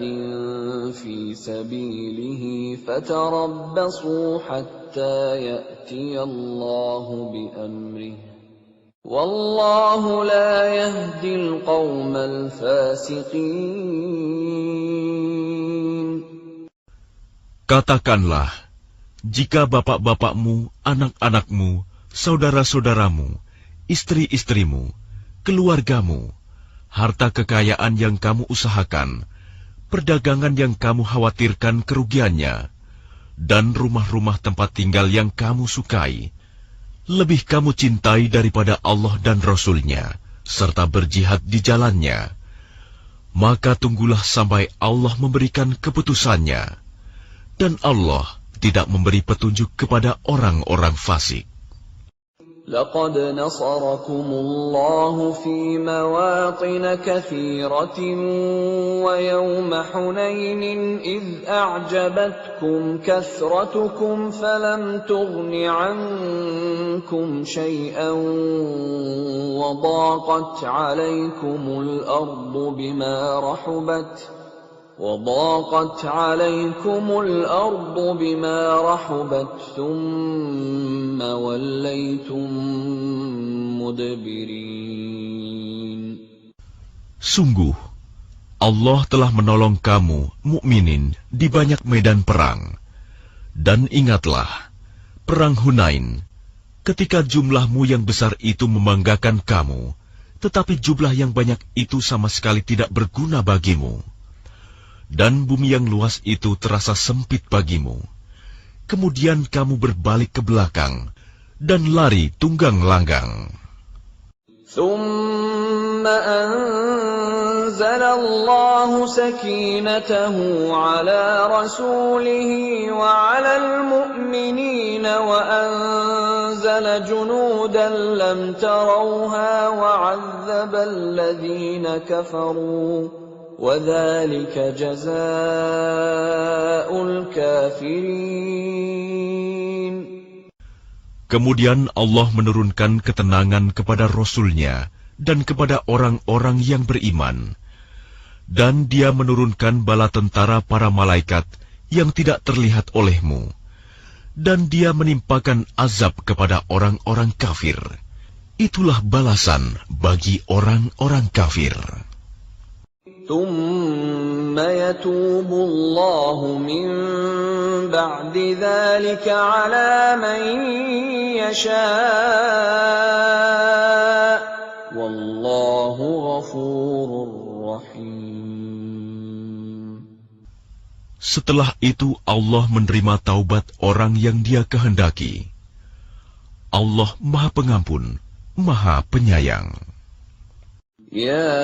في سبيله فتربصوا حتى يأتي الله بأمره والله لا يهدي القوم الفاسقين. Katakanlah, jika bapak-bapakmu, anak-anakmu, saudara-saudaramu, istri-istrimu, keluargamu, harta kekayaan yang kamu usahakan, perdagangan yang kamu khawatirkan kerugiannya, dan rumah-rumah tempat tinggal yang kamu sukai, lebih kamu cintai daripada Allah dan Rasul-Nya, serta berjihad di jalannya, maka tunggulah sampai Allah memberikan keputusannya, dan Allah tidak memberi petunjuk kepada orang-orang fasik. لقد نصركم الله في مواطن كثيرة ويوم حنين إذ أعجبتكم كثرتكم فلم تغن عنكم شيئا وضاقت عليكم الأرض بما رحبت ثم وليتم مدبرين. Sungguh, Allah telah menolong kamu, mukminin, di banyak medan perang. Dan ingatlah, perang Hunain, ketika jumlahmu yang besar itu membanggakan kamu, tetapi jumlah yang banyak itu sama sekali tidak berguna bagimu. Dan bumi yang luas itu terasa sempit bagimu. Kemudian kamu berbalik ke belakang dan lari tunggang langgang. ثم أنزل الله سكينته على رسوله وعلى المؤمنين وأنزل وأنزل جنودا لم تروها وعذب الذين كفروا وذلك جزاء الكافرين. Kemudian Allah menurunkan ketenangan kepada Rasul-Nya dan kepada orang-orang yang beriman. Dan Dia menurunkan bala tentara para malaikat yang tidak terlihat olehmu. Dan Dia menimpakan azab kepada orang-orang kafir. Itulah balasan bagi orang-orang kafir. ثم يتوب الله من بعد ذلك على من يشاء والله غفور رحيم. Setelah itu Allah menerima taubat orang yang Dia kehendaki. Allah Maha Pengampun, Maha Penyayang. يا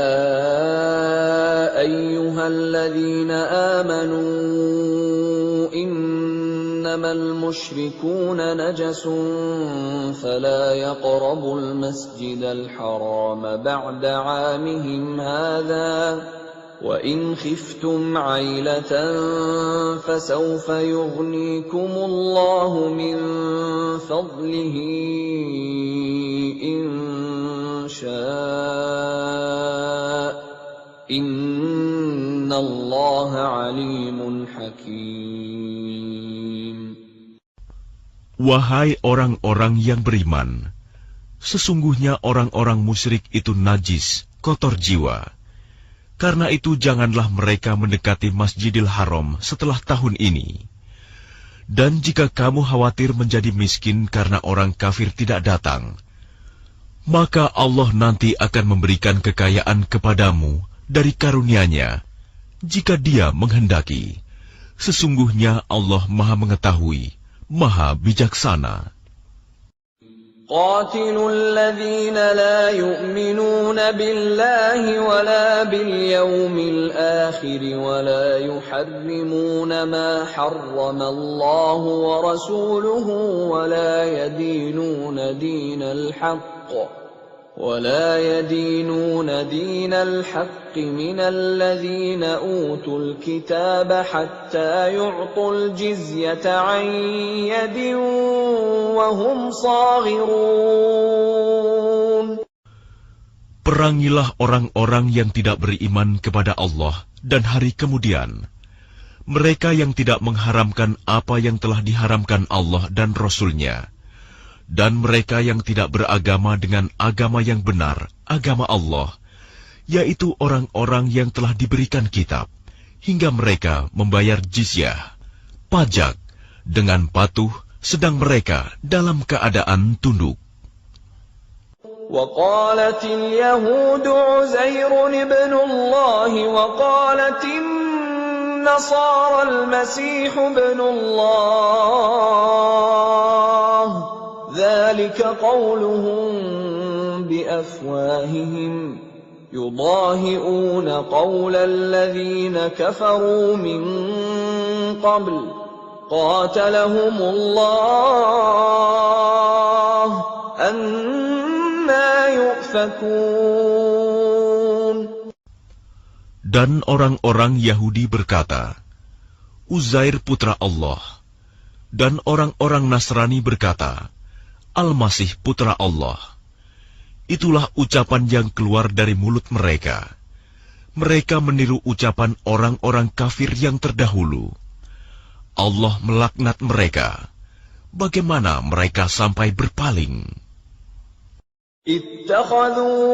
أيها الذين آمنوا إنما المشركون نجس فلا يقربوا المسجد الحرام بعد عامهم هذا وإن خفتم عيلة فسوف يغنيكم الله من فضله إن شاء إن الله عليم حكيم. Wahai orang-orang yang beriman, sesungguhnya orang-orang musyrik itu najis, kotor jiwa. Karena itu janganlah mereka mendekati Masjidil Haram setelah tahun ini. Dan jika kamu khawatir menjadi miskin karena orang kafir tidak datang, maka Allah nanti akan memberikan kekayaan kepadamu dari karunia-Nya, jika Dia menghendaki. Sesungguhnya Allah Maha Mengetahui, Maha Bijaksana. قاتلوا الذين لا يؤمنون بالله ولا باليوم الآخر ولا يحرمون ما حرم الله ورسوله ولا يدينون دين الحق من الذين أوتوا الكتاب حتى يعطوا الجزية عن يد وهم صاغرون. Perangilah orang-orang yang tidak beriman kepada Allah dan hari kemudian. Mereka yang tidak mengharamkan apa yang telah diharamkan Allah dan Rasul-Nya. Dan mereka yang tidak beragama dengan agama yang benar, agama Allah, yaitu orang-orang yang telah diberikan kitab, hingga mereka membayar jizyah, pajak, dengan patuh, sedang mereka dalam keadaan tunduk. وقالت اليهود عزير ابن الله وقالت النصارى المسيح ابن الله ذلك قولهم بأفواههم يضاهئون قول الذين كفروا من قبل قاتلهم الله أنى يؤفكون. Dan orang-orang Yahudi berkata, Uzair putra Allah. Dan orang-orang Nasrani berkata, Al-Masih putra Allah. Itulah ucapan yang keluar dari mulut mereka. Mereka meniru ucapan orang-orang kafir yang terdahulu. Allah melaknat mereka. Bagaimana mereka sampai berpaling? اتخذوا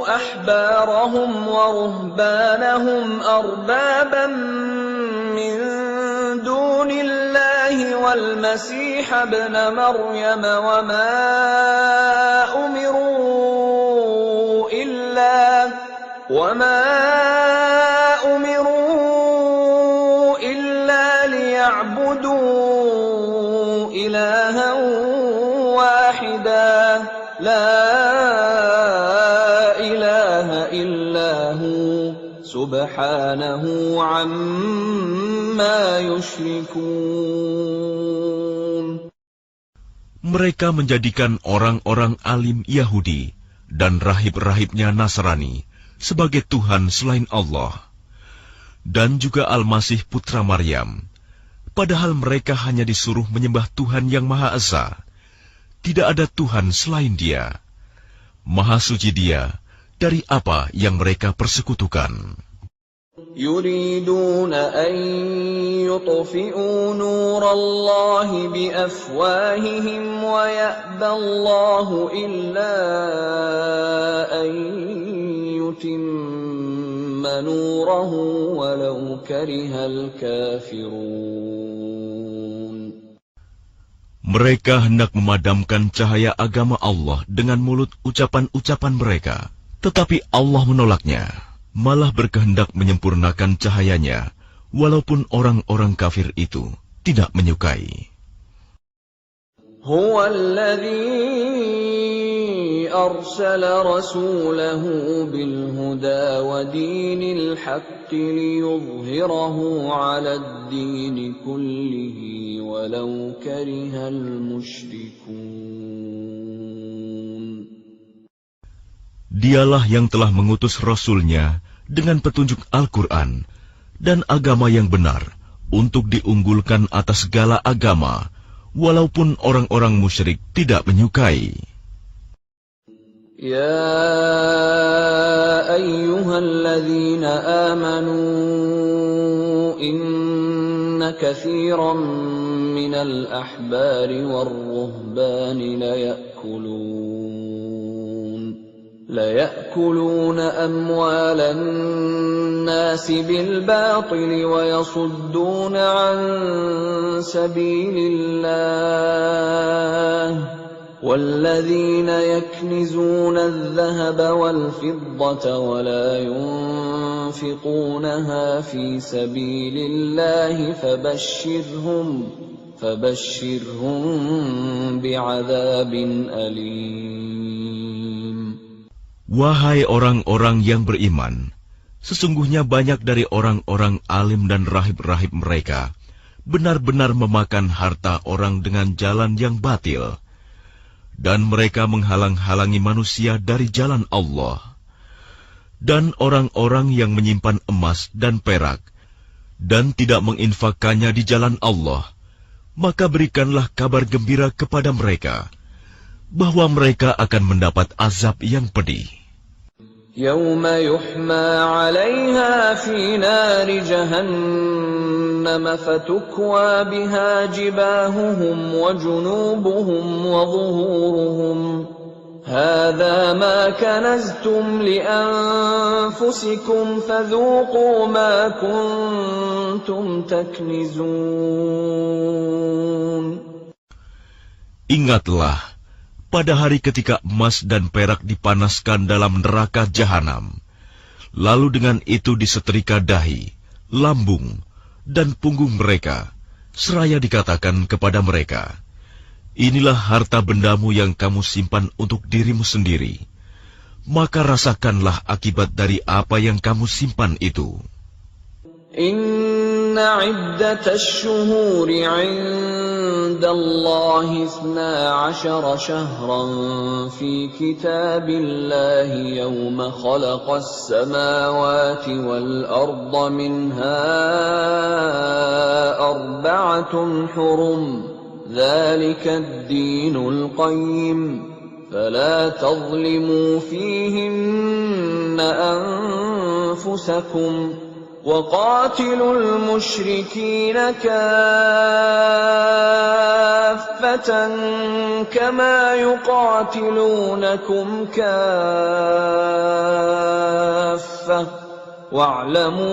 أحبارهم ورهبانهم أربابا من دون الله والمسيح ابن مريم وما أمروا إلا ليعبدوا إلها واحدا لا إله إلا هو سبحانه عما يشركون. Mereka menjadikan orang-orang alim Yahudi dan rahib-rahibnya Nasrani sebagai Tuhan selain Allah, dan juga Al-Masih putra Maryam, padahal mereka hanya disuruh menyembah Tuhan yang Maha Esa. Tidak ada Tuhan selain Dia. Maha suci Dia dari apa yang mereka persekutukan. يريدون أن يطفئوا نور الله بأفواههم ويأبى الله إلا أن يتم نوره ولو كره الكافرون. Mereka hendak memadamkan cahaya agama Allah dengan mulut ucapan-ucapan mereka, tetapi Allah menolaknya, malah berkehendak menyempurnakan cahayanya, walaupun orang-orang kafir itu tidak menyukai. Huwa alladhi arsala rasulahu bil huda wa dinil haqqi liyudhhirahu 'ala ad-din kullihi walau karihal musyrikun. Dialah yang telah mengutus Rasul-Nya dengan petunjuk Al-Quran dan agama yang benar untuk diunggulkan atas segala agama, walaupun orang-orang musyrik tidak menyukai. Ya ayyuhalladzina amanu inna katsiran minal ahbari war-ruhbani ليأكلون أموال الناس بالباطل ويصدون عن سبيل الله والذين يكنزون الذهب والفضة ولا ينفقونها في سبيل الله فبشرهم بعذاب أليم. Wahai orang-orang yang beriman, sesungguhnya banyak dari orang-orang alim dan rahib-rahib mereka benar-benar memakan harta orang dengan jalan yang batil, dan mereka menghalang-halangi manusia dari jalan Allah. Dan orang-orang yang menyimpan emas dan perak dan tidak menginfakkannya di jalan Allah, maka berikanlah kabar gembira kepada mereka bahwa mereka akan mendapat azab yang pedih. يوم يحمى عليها في نار جهنم فتكوى بها جباههم وجنوبهم وظهورهم هذا ما كنزتم لأنفسكم فذوقوا ما كنتم تكنزون. Ingatlah pada hari ketika emas dan perak dipanaskan dalam neraka jahanam, lalu dengan itu disetrika dahi, lambung, dan punggung mereka, seraya dikatakan kepada mereka, inilah harta bendamu yang kamu simpan untuk dirimu sendiri, maka rasakanlah akibat dari apa yang kamu simpan itu. Inna iddatash shuhuri 'inda Allahi 12 shahran fi kitabillahi yawma khalaqas samawati wal arda minha arba'atun hurum dhalika ad-dinul qayyim fala tadhlimu fihinna anfusakum وَقَاتِلُوا الْمُشْرِكِينَ كَافَّةً كَمَا يُقَاتِلُونَكُمْ كَافَّةً وَاعْلَمُوا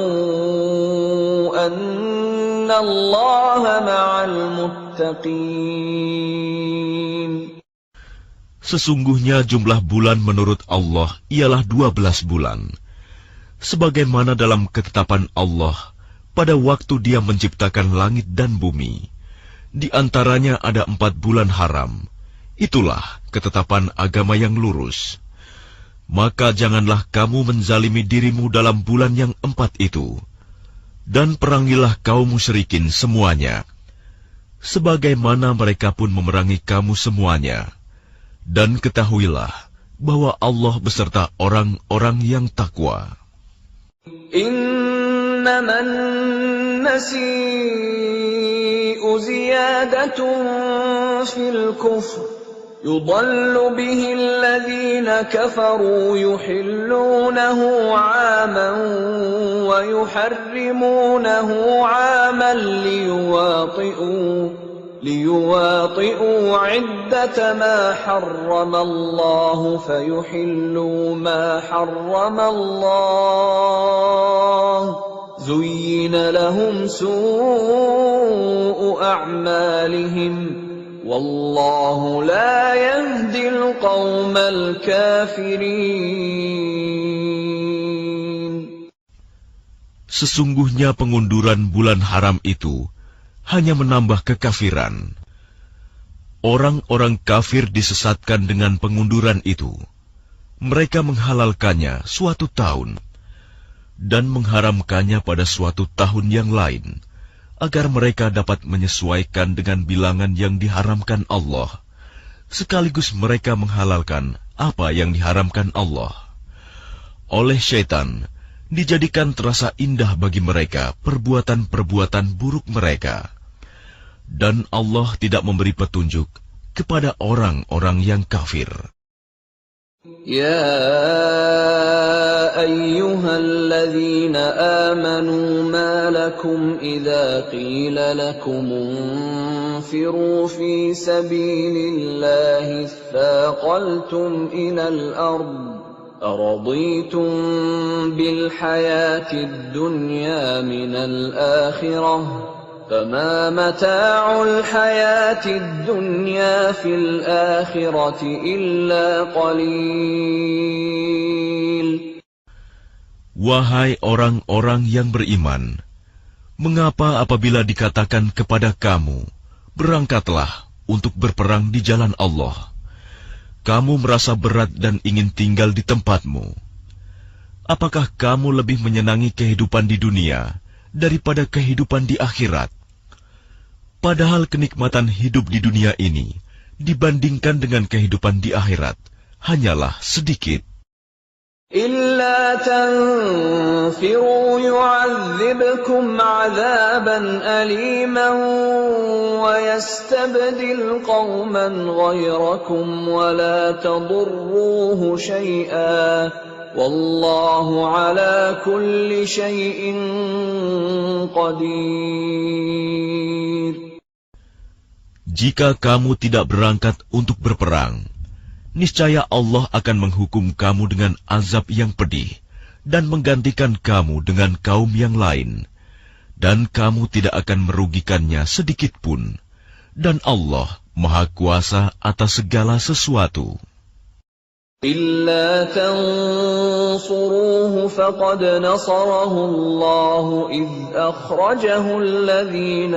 أَنَّ اللَّهَ مَعَ الْمُتَّقِينَ. Sesungguhnya jumlah bulan menurut Allah ialah 12 bulan. Sebagaimana dalam ketetapan Allah pada waktu Dia menciptakan langit dan bumi, di antaranya ada 4 bulan haram. Itulah ketetapan agama yang lurus. Maka janganlah kamu menzalimi dirimu dalam bulan yang 4 itu, dan perangilah kaum musyrikin semuanya. sebagaimana mereka pun memerangi kamu semuanya. Dan ketahuilah bahwa Allah beserta orang-orang yang takwa. إنما النسيء زيادة في الكفر يضل به الذين كفروا يحلونه عاما ويحرمونه عاما ليواطئوا عدة ما حرم الله فيحلوا ما حرم الله زين لهم سوء أعمالهم والله لا يهدي القوم الكافرين. Sesungguhnya pengunduran bulan haram itu hanya menambah kekafiran. Orang-orang kafir disesatkan dengan pengunduran itu. Mereka menghalalkannya suatu tahun dan mengharamkannya pada suatu tahun yang lain, agar mereka dapat menyesuaikan dengan bilangan yang diharamkan Allah, sekaligus mereka menghalalkan apa yang diharamkan Allah. Oleh syaitan, dijadikan terasa indah bagi mereka perbuatan-perbuatan buruk mereka. Dan Allah tidak memberi petunjuk kepada orang-orang yang kafir. يا أيها الذين آمنوا ما لكم إذا قيل لكم انفروا في سبيل الله اثاقلتم إلى الأرض أرضيتم بالحياة الدنيا من الآخرة فما متاع الحياة الدنيا في الآخرة إلا قليل. Wahai orang-orang yang beriman, mengapa apabila dikatakan kepada kamu, berangkatlah untuk berperang di jalan Allah, kamu merasa berat dan ingin tinggal di tempatmu? Apakah kamu lebih menyenangi kehidupan di dunia daripada kehidupan di akhirat? Padahal kenikmatan hidup di dunia ini dibandingkan dengan kehidupan di akhirat hanyalah sedikit. إلا تنفروا يعذبكم عذابا أليما ويستبدل قوما غيركم ولا تضروه شيئا والله على كل شيء قدير. Jika kamu tidak berangkat untuk berperang, niscaya Allah akan menghukum kamu dengan azab yang pedih dan menggantikan kamu dengan kaum yang lain, dan kamu tidak akan merugikannya sedikit pun, dan Allah Maha Kuasa atas segala sesuatu. إلا تنصروه فقد نصره الله إذ أخرجه الذين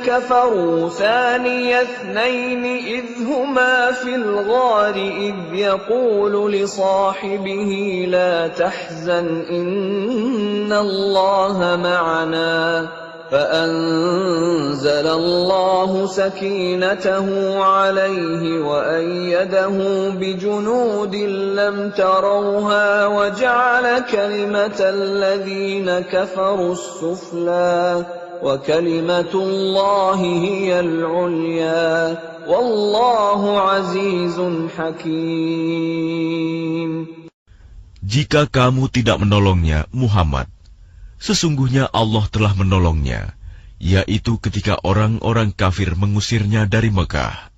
كفروا ثاني اثنين إذ هما في الغار إذ يقول لصاحبه لا تحزن إن الله معنا فأنزل الله سكينته عليه وأيده بجنود لم تروها وجعل كلمة الذين كفروا السفلى وكلمة الله هي العليا والله عزيز حكيم. Jika kamu tidak menolongnya, Muhammad, sesungguhnya Allah telah menolongnya, yaitu ketika orang-orang kafir mengusirnya dari Mekah.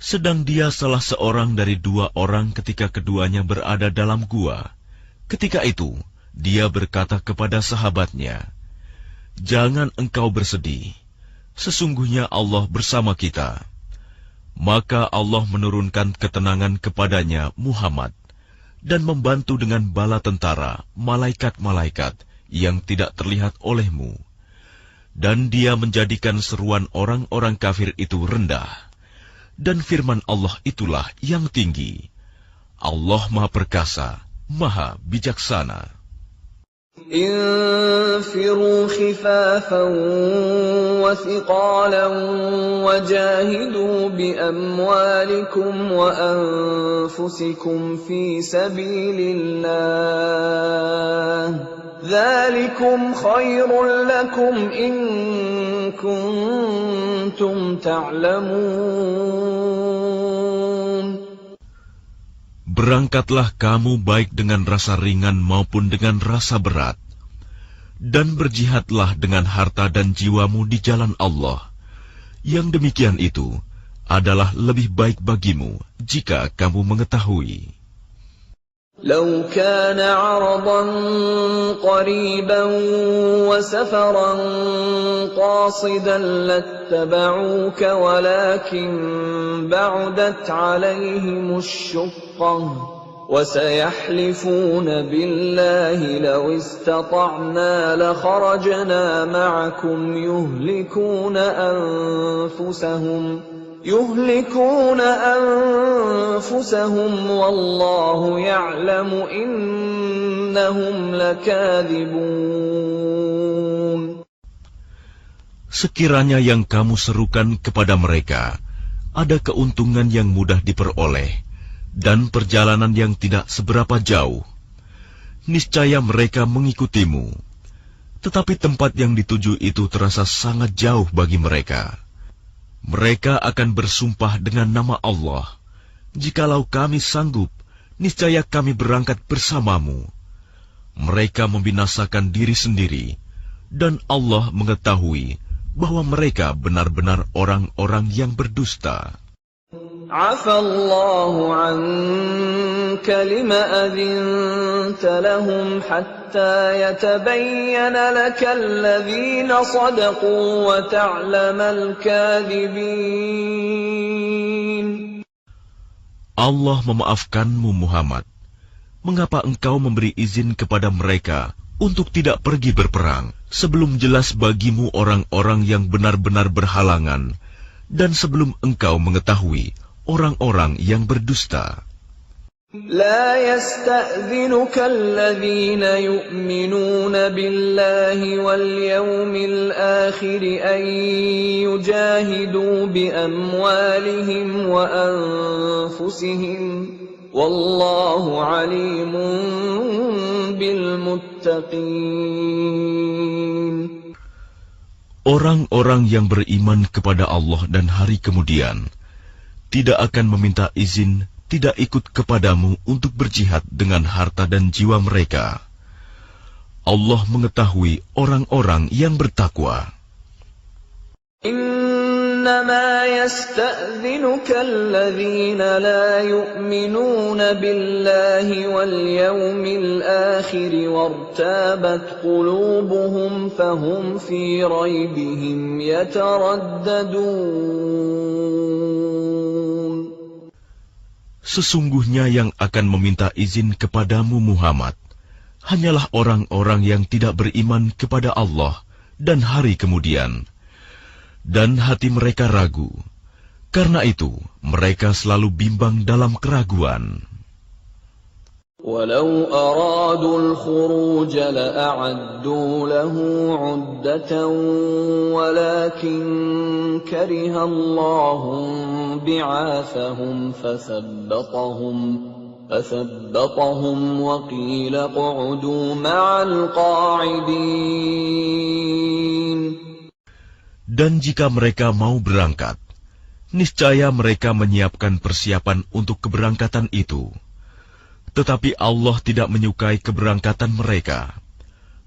Sedang dia salah seorang dari dua orang ketika keduanya berada dalam gua. Ketika itu, dia berkata kepada sahabatnya, "Jangan engkau bersedih, sesungguhnya Allah bersama kita." Maka Allah menurunkan ketenangan kepadanya, Muhammad, dan membantu dengan bala tentara, malaikat-malaikat, yang tidak terlihat olehmu, dan dia menjadikan seruan orang-orang kafir itu rendah, dan firman Allah itulah yang tinggi. Allah Maha Perkasa, Maha Bijaksana. انفروا خفافا وثقالا وجاهدوا بأموالكم وأنفسكم في سبيل الله ذلكم خير لكم إن كنتم تعلمون. Berangkatlah kamu baik dengan rasa ringan maupun dengan rasa berat, dan berjihadlah dengan harta dan jiwamu di jalan Allah. Yang demikian itu adalah lebih baik bagimu jika kamu mengetahui. لو كان عرضا قريبا وسفرا قاصدا لاتبعوك ولكن بعدت عليهم الشقة وسيحلفون بالله لو استطعنا لخرجنا معكم يهلكون أنفسهم والله يعلم إنهم لكاذبون. Sekiranya yang kamu serukan kepada mereka ada keuntungan yang mudah diperoleh dan perjalanan yang tidak seberapa jauh, niscaya mereka mengikutimu. Tetapi tempat yang dituju itu terasa sangat jauh bagi mereka. Mereka akan bersumpah dengan nama Allah, "Jikalau kami sanggup, niscaya kami berangkat bersamamu." Mereka membinasakan diri sendiri, dan Allah mengetahui bahwa mereka benar-benar orang-orang yang berdusta. عفى الله عنك لما أذنت لهم حتى يتبين لك الذين صدقوا وتعلم الكاذبين. Allah memaafkanmu Muhammad. Mengapa engkau memberi izin kepada mereka untuk tidak pergi berperang sebelum jelas bagimu orang-orang yang benar-benar berhalangan dan sebelum engkau mengetahui orang-orang yang berdusta. لا يستأذنك الذين يؤمنون بالله واليوم الآخر أن يجاهدوا بأموالهم وأنفسهم والله عليم بالمتقين. Orang-orang yang beriman kepada Allah dan hari kemudian tidak akan meminta izin tidak ikut kepadamu untuk berjihad dengan harta dan jiwa mereka. Allah mengetahui orang-orang yang bertakwa. إنما يستأذنك الذين لا يؤمنون بالله واليوم الآخر وارتابت قلوبهم فهم في ريبهم يترددون. Sesungguhnya yang akan meminta izin kepadamu Muhammad hanyalah orang-orang yang tidak beriman kepada Allah dan hari kemudian. Dan hati mereka ragu. Karena itu, mereka selalu bimbang dalam keraguan. ولو أرادوا الخروج لأعدوا له عدة ولكن كره الله بعاثهم فثبطهم وقيل اقعدوا مع القاعدين. Dan jika mereka mau berangkat, niscaya mereka menyiapkan persiapan untuk keberangkatan itu. Tetapi Allah tidak menyukai keberangkatan mereka,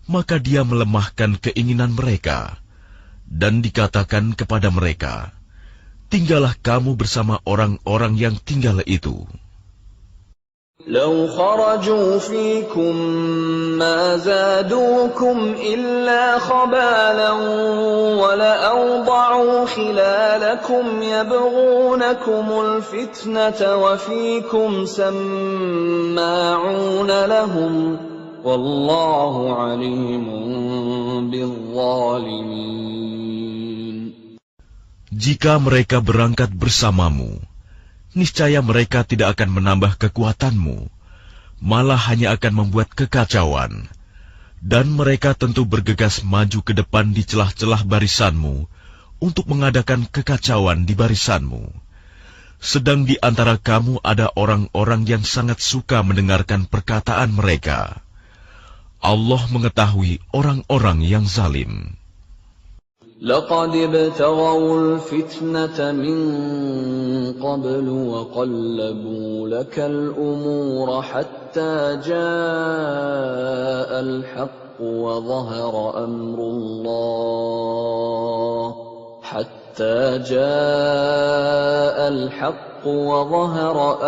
maka Dia melemahkan keinginan mereka, dan dikatakan kepada mereka, "Tinggallah kamu bersama orang-orang yang tinggal itu." لو خرجوا فيكم ما زادوكم إلا خبالا ولأوضعوا خلالكم يبغونكم الفتنة وفيكم سماعون لهم والله عليم بالظالمين. Jika mereka berangkat bersamamu, niscaya mereka tidak akan menambah kekuatanmu, malah hanya akan membuat kekacauan. Dan mereka tentu bergegas maju ke depan di celah-celah barisanmu untuk mengadakan kekacauan di barisanmu. Sedang di antara kamu ada orang-orang yang sangat suka mendengarkan perkataan mereka. Allah mengetahui orang-orang yang zalim. لقد ابتغوا الفتنة من قبل وقلبوا لك الأمور حتى جاء الحق وظهر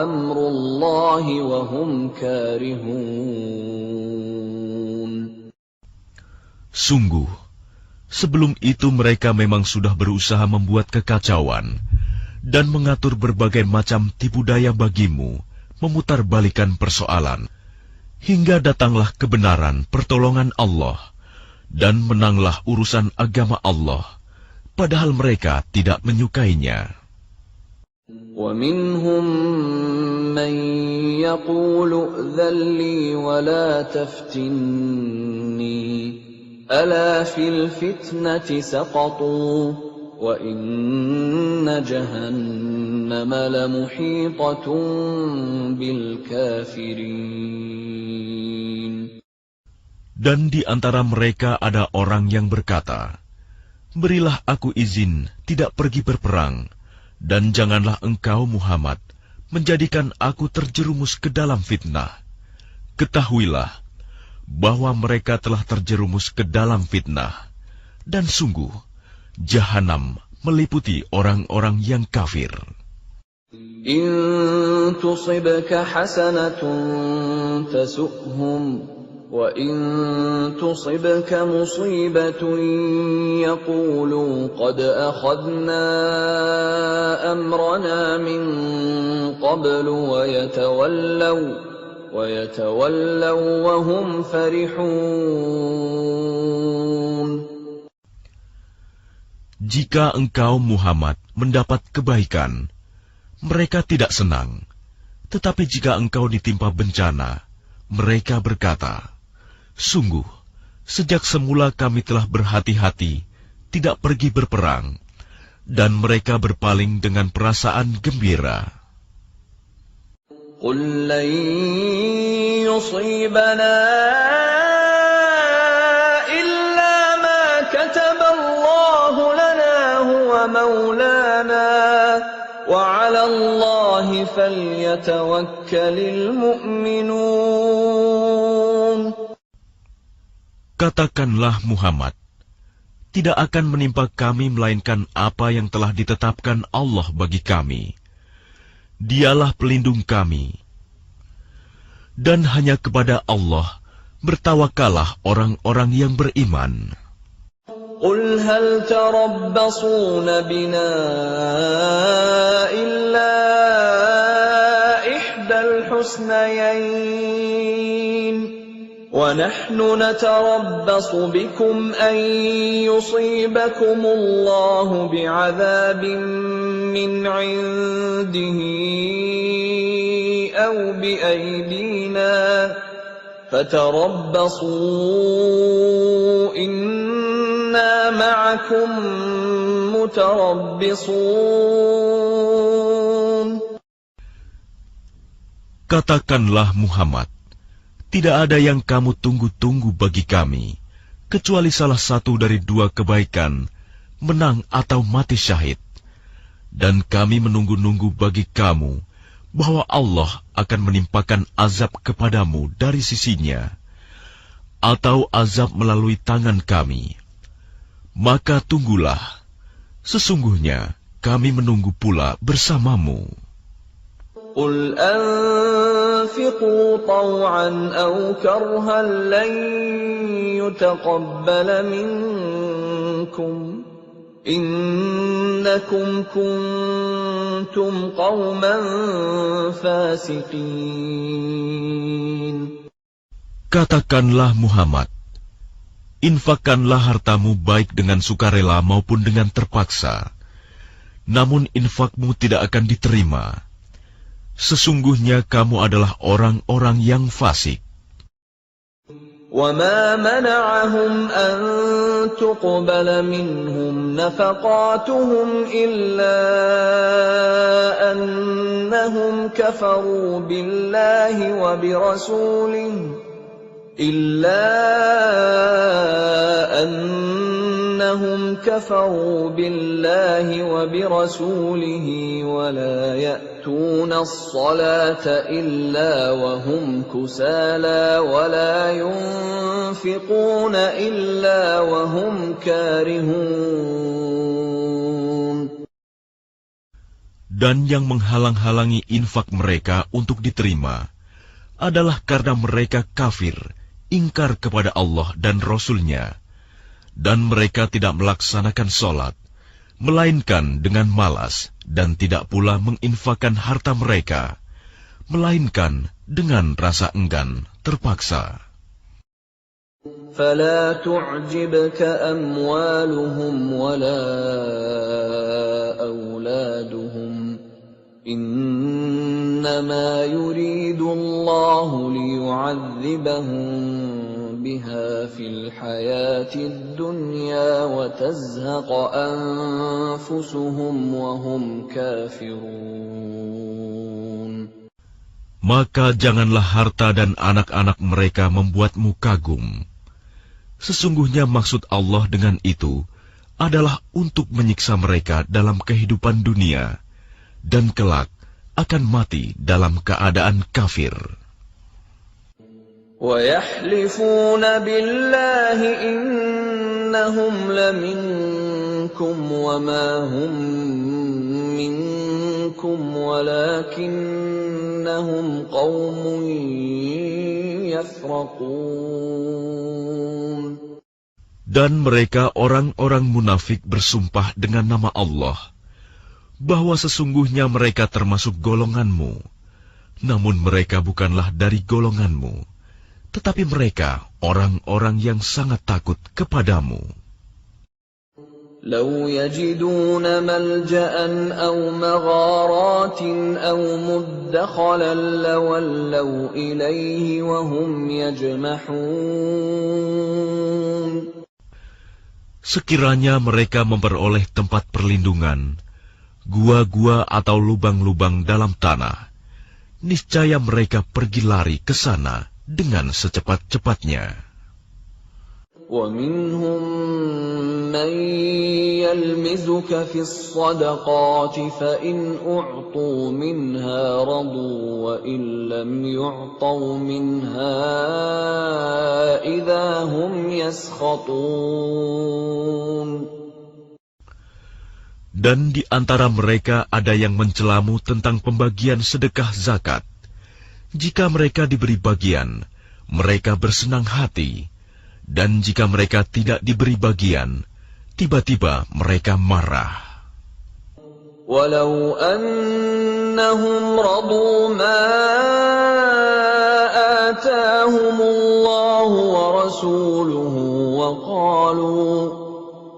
أمر الله وهم كارهون. Sungguh, sebelum itu mereka memang sudah berusaha membuat kekacauan dan mengatur berbagai macam tipu daya bagimu, memutarbalikkan persoalan, hingga datanglah kebenaran pertolongan Allah, dan menanglah urusan agama Allah, padahal mereka tidak menyukainya. وَمِنْهُمْ مَنْ يَقُولُ ائْذَنْ لِي وَلَا تَفْتِنِّي أَلَا فِي الْفِتْنَةِ سَقَطُوا وَإِنَّ جَهَنَّمَ لَمُحِيطَةٌ بِالْكَافِرِينَ. Dan di antara mereka ada orang yang berkata, "Berilah aku izin tidak pergi berperang, dan janganlah engkau Muhammad menjadikan aku terjerumus ke dalam fitnah." Ketahuilah bahwa mereka telah terjerumus ke dalam fitnah, dan sungguh Jahanam meliputi orang-orang yang kafir. In tusibka hasanatun tasu'hum wa in tusibka musibatun yaqulu qad akhadna amrana min qablu wa yatawallaw وَهُمْ فَرِحُونَ. Jika engkau Muhammad mendapat kebaikan, mereka tidak senang. Tetapi jika engkau ditimpa bencana, mereka berkata, "Sungguh, sejak semula kami telah berhati-hati tidak pergi berperang," dan mereka berpaling dengan perasaan gembira. قُل لَّن يُصِيبَنَا إِلَّا مَا كَتَبَ اللَّهُ لَنَا هُوَ مَوْلَانَا وَعَلَى اللَّهِ فَلْيَتَوَكَّلِ الْمُؤْمِنُونَ. Katakanlah Muhammad, tidak akan menimpa kami melainkan apa yang telah ditetapkan Allah bagi kami. Dialah pelindung kami. Dan hanya kepada Allah bertawakallah orang-orang yang beriman. Qul hal tarabbasuna bina illa ihdal husnayain wa nahnu natarabbasu bikum an yusibakumullahu bi'adzabin min 'indihi aw bi'aydina fatarabbasu inna ma'akum mutarabbisun. Katakanlah Muhammad, tidak ada yang kamu tunggu-tunggu bagi kami, kecuali salah satu dari dua kebaikan, menang atau mati syahid. Dan kami menunggu-nunggu bagi kamu, bahwa Allah akan menimpakan azab kepadamu dari sisinya, atau azab melalui tangan kami. Maka tunggulah, sesungguhnya kami menunggu pula bersamamu. Qul anfiqu taw'an aw karhan lan yutaqabbala minkum innakum kuntum qauman fasiqin. Katakanlah Muhammad, infakkanlah hartamu baik dengan sukarela maupun dengan terpaksa, namun infakmu tidak akan diterima. Sesungguhnya kamu adalah orang-orang yang fasik. وما منعهم أن تقبل منهم نفقاتهم إلا أنهم كفروا بالله وبرسوله ولا يأتون الصلاة إلا وهم كسالى ولا ينفقون إلا وهم كارهون. Dan yang menghalang-halangi infak mereka untuk diterima adalah karena mereka kafir, ingkar kepada Allah dan Rasul-Nya, dan mereka tidak melaksanakan sholat, melainkan dengan malas, dan tidak pula menginfakkan harta mereka, melainkan dengan rasa enggan, terpaksa. فلا تعجبك أموالهم ولا أولادهم إنما يريد الله ليعذبهم بها في الحياة الدنيا وتزهق أنفسهم وهم كافرون. Maka janganlah harta dan anak-anak mereka membuatmu kagum. Sesungguhnya maksud Allah dengan itu adalah untuk menyiksa mereka dalam kehidupan dunia, dan kelak akan mati dalam keadaan kafir. وَيَحْلِفُونَ بِاللَّهِ إِنَّهُمْ لَمِنكُمْ وَمَا هُمْ مِنكُمْ وَلَكِنَّهُمْ قَوْمٌ يَفْرَقُونَ. Dan mereka orang-orang munafik bersumpah dengan nama Allah, bahwa sesungguhnya mereka termasuk golonganmu, namun mereka bukanlah dari golonganmu, tetapi mereka orang-orang yang sangat takut kepadamu. لو يجدون ملجأ أو مغارات أو مدخلا لولوا إليه وهم يجمحون. Sekiranya mereka memperoleh tempat perlindungan, gua-gua atau lubang-lubang dalam tanah, niscaya mereka pergi lari ke sana dengan secepat-cepatnya. وَمِنْهُمْ مَنْ يَلْمِزُكَ فِي الصَّدَقَاتِ فَإِنْ أُعْطُوا مِنْهَا رَضُوا وَإِنْ لَمْ يُعْطَوْا مِنْهَا إِذَا هُمْ يَسْخَطُونَ. Dan di antara mereka ada yang mencelamu tentang pembagian sedekah zakat. Jika mereka diberi bagian, mereka bersenang hati. Dan jika mereka tidak diberi bagian, tiba-tiba mereka marah. Walau annahum radu ma atahumullahu wa rasuluhu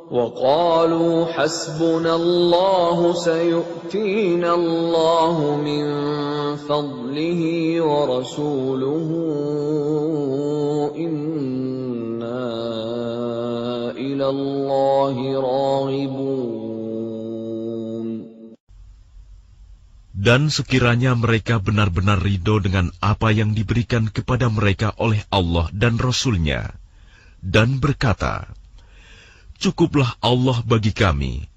wa qalu hasbunallahu sayu'tina Allahu min fadlihi wa rasuluhu Dan sekiranya mereka benar-benar ridho dengan apa yang diberikan kepada mereka oleh Allah dan Rasul-Nya, dan berkata, "Cukuplah Allah bagi kami.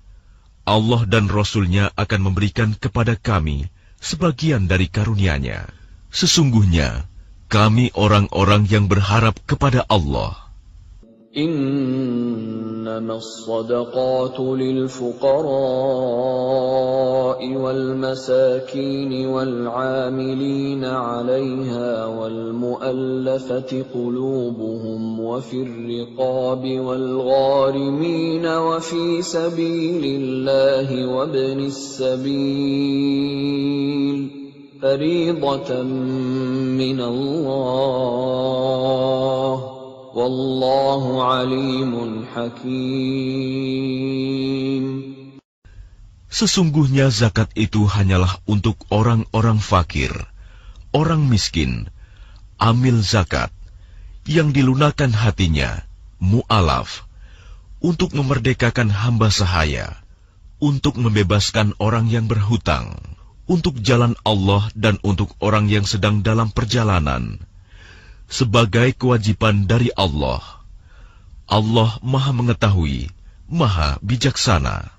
Allah dan Rasul-Nya akan memberikan kepada kami sebagian dari karunia-Nya. Sesungguhnya, kami orang-orang yang berharap kepada Allah." إنما الصدقات للفقراء والمساكين والعاملين عليها والمؤلفة قلوبهم وفي الرقاب والغارمين وفي سبيل الله وابن السبيل فريضة من الله Wallahu alimun hakim. Sesungguhnya zakat itu hanyalah untuk orang-orang fakir, orang miskin, amil zakat, yang dilunakan hatinya, mu'alaf, untuk memerdekakan hamba sahaya, untuk membebaskan orang yang berhutang, untuk jalan Allah dan untuk orang yang sedang dalam perjalanan, sebagai kewajiban dari Allah. Allah Maha Mengetahui, Maha Bijaksana.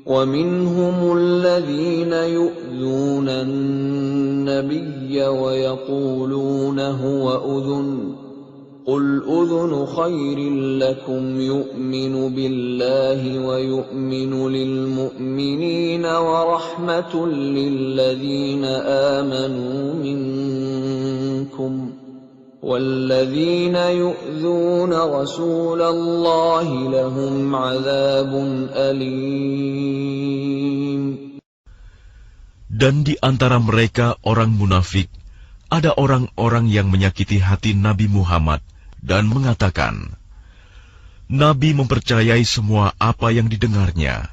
وَمِنْهُمُ الَّذِينَ يُؤْذُونَ النَّبِيَّ وَيَقُولُونَ هُوَ أُذُنٌ قُلْ أُذُنُ خَيْرٍ لَكُمْ يُؤْمِنُ بِاللَّهِ وَيُؤْمِنُ لِلْمُؤْمِنِينَ وَرَحْمَةٌ لِلَّذِينَ آمَنُوا مِنكُمْ وَالَّذِينَ يُؤْذُونَ رَسُولَ اللَّهِ لَهُمْ عَذَابٌ أَلِيمٌ. Dan di antara mereka orang munafik, ada orang-orang yang menyakiti hati Nabi Muhammad dan mengatakan, Nabi mempercayai semua apa yang didengarnya.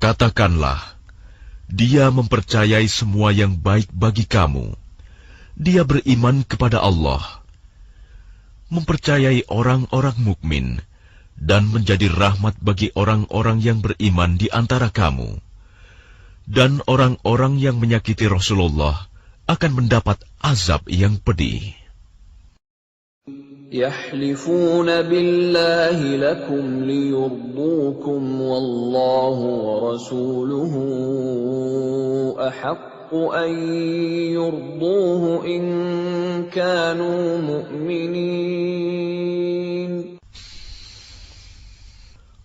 Katakanlah, dia mempercayai semua yang baik bagi kamu. Dia beriman kepada Allah, mempercayai orang-orang mukmin, dan menjadi rahmat bagi orang-orang yang beriman di antara kamu. Dan orang-orang yang menyakiti Rasulullah akan mendapat azab yang pedih. يَحْلِفُونَ بِاللَّهِ لَكُمْ لِيُرْضُوكُمْ وَاللَّهُ وَرَسُولُهُ أَحَقُّ أَن يُرْضُوهُ إِن كَانُوا مُؤْمِنِينَ.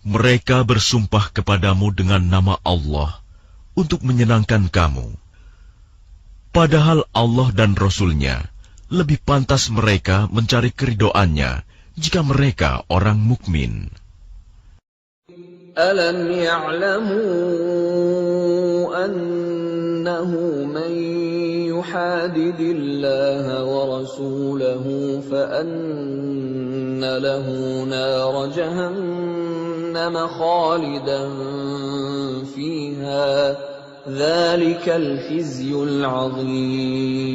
Mereka bersumpah kepadamu dengan nama Allah untuk menyenangkan kamu. Padahal Allah dan Rasul-Nya lebih pantas mereka mencari keridoannya jika mereka orang mukmin. أَلَمْ يَعْلَمُوا أَنَّهُ مَن يُحَادِدِ اللَّهَ وَرَسُولَهُ فَأَنَّ لَهُ نَارَ جَهَنَّمَ خَالِدًا فِيهَا ذَلِكَ الْخِزْيُ الْعَظِيمُ.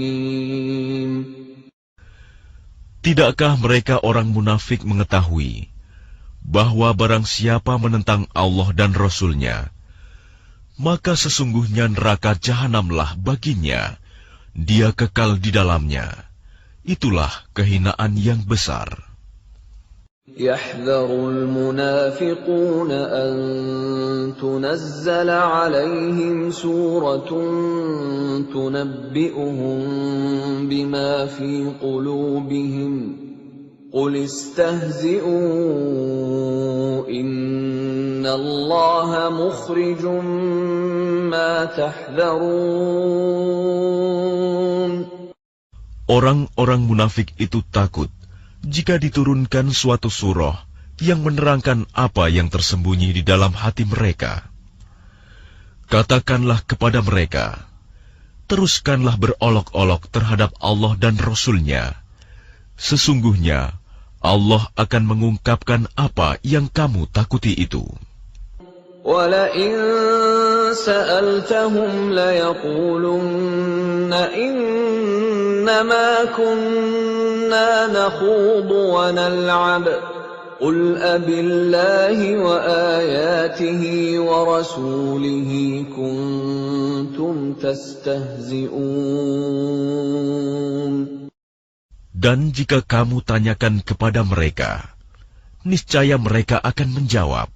Tidakkah mereka orang munafik mengetahui bahwa barang siapa menentang Allah dan Rasul-Nya, maka sesungguhnya neraka jahanamlah baginya, dia kekal di dalamnya. Itulah kehinaan yang besar. يَحْذَرُ الْمُنَافِقُونَ أَن تُنَزَّلَ عَلَيْهِمْ سُورَةٌ تُنَبِّئُهُم بِمَا فِي قُلُوبِهِمْ قُلِ اسْتَهْزِئُوا إِنَّ اللَّهَ مُخْرِجٌ مَّا تَحْذَرُونَ. Orang-orang munafik itu takut jika diturunkan suatu surah yang menerangkan apa yang tersembunyi di dalam hati mereka. Katakanlah kepada mereka, teruskanlah berolok-olok terhadap Allah dan Rasul-Nya. Sesungguhnya Allah akan mengungkapkan apa yang kamu takuti itu. وَلَئِن سَأَلْتَهُمْ لَيَقُولُنَّ إِنَّمَا كُنَّا نَخُوضُ وَنَلْعَبُ قُلْ أَبِاللَّهِ وَآيَاتِهِ وَرَسُولِهِ كُنتُمْ تَسْتَهْزِئُونَ. Dan jika kamu tanyakan kepada mereka, niscaya mereka akan menjawab,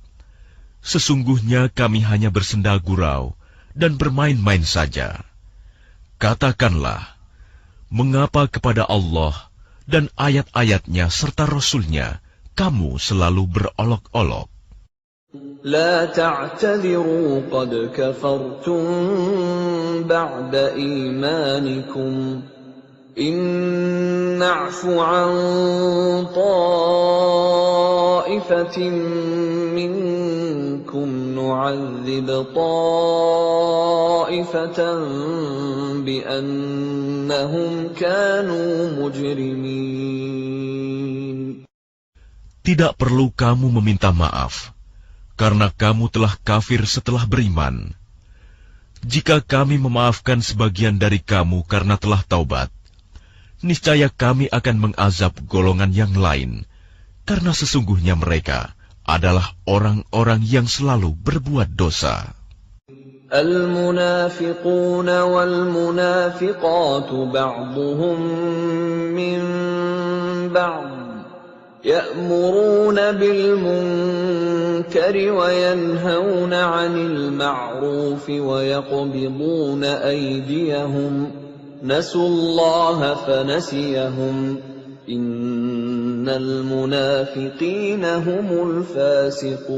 sesungguhnya kami hanya bersenda gurau dan bermain-main saja. Katakanlah, mengapa kepada Allah dan ayat-ayatnya serta Rasul-Nya kamu selalu berolok-olok? لا تعتذروا قد كفرتم بعد إيمانكم إن نعف عن طائفة منكم نعذب طائفة بأنهم كانوا مجرمين. Tidak perlu kamu meminta maaf, karena kamu telah kafir setelah beriman. Jika kami memaafkan sebagian dari kamu karena telah taubat, niscaya kami akan mengazab golongan yang lain, karena sesungguhnya mereka adalah orang-orang yang selalu berbuat dosa. المنافقون والمنافقات بعضهم من بعض يأمرون بالمنكر وينهون عن المعروف ويقبضون أيديهم نسوا الله فنسيهم إن المنافقين هم الفاسقون.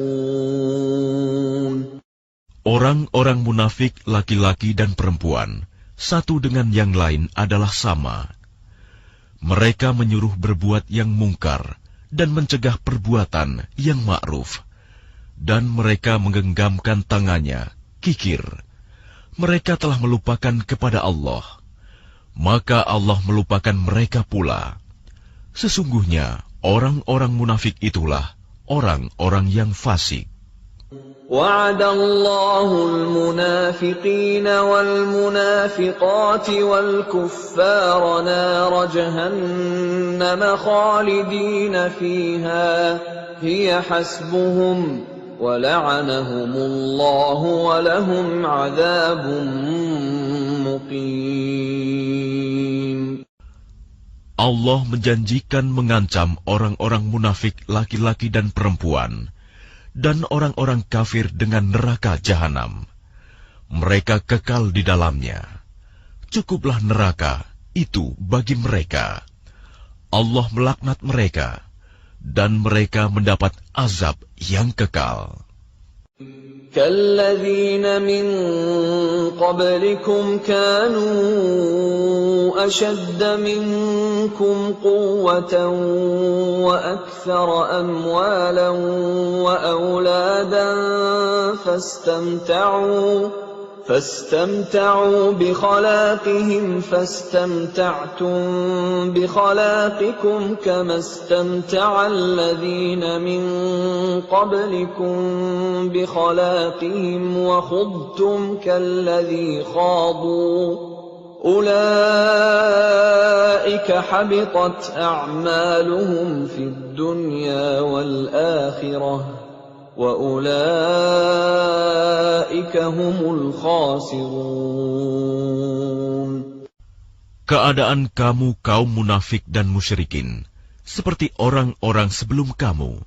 Orang-orang munafik laki-laki dan perempuan, satu dengan yang lain adalah sama. Mereka menyuruh berbuat yang mungkar dan mencegah perbuatan yang ma'ruf. Dan mereka menggenggamkan tangannya, kikir. Mereka telah melupakan kepada Allah. Maka Allah melupakan mereka pula. Sesungguhnya, orang-orang munafik itulah orang-orang yang fasik. وعد الله المنافقين والمنافقات والكفار نار جهنم خالدين فيها هي حسبهم ولعنهم الله ولهم عذاب مقيم. Allah menjanjikan mengancam orang-orang munafik laki-laki dan perempuan dan orang-orang kafir dengan neraka jahanam. Mereka kekal di dalamnya. Cukuplah neraka itu bagi mereka. Allah melaknat mereka, dan mereka mendapat azab yang kekal. كالذين من قبلكم كانوا أشد منكم قوة وأكثر أموالا وأولادا فاستمتعوا بخلاقهم فاستمتعتم بخلاقكم كما استمتع الذين من قبلكم بخلاقهم وخضتم كالذي خاضوا أولئك حبطت أعمالهم في الدنيا والآخرة وَأُولَئِكَ هُمُ الْخَاسِرُونَ. Keadaan kamu kaum munafik dan musyrikin seperti orang-orang sebelum kamu.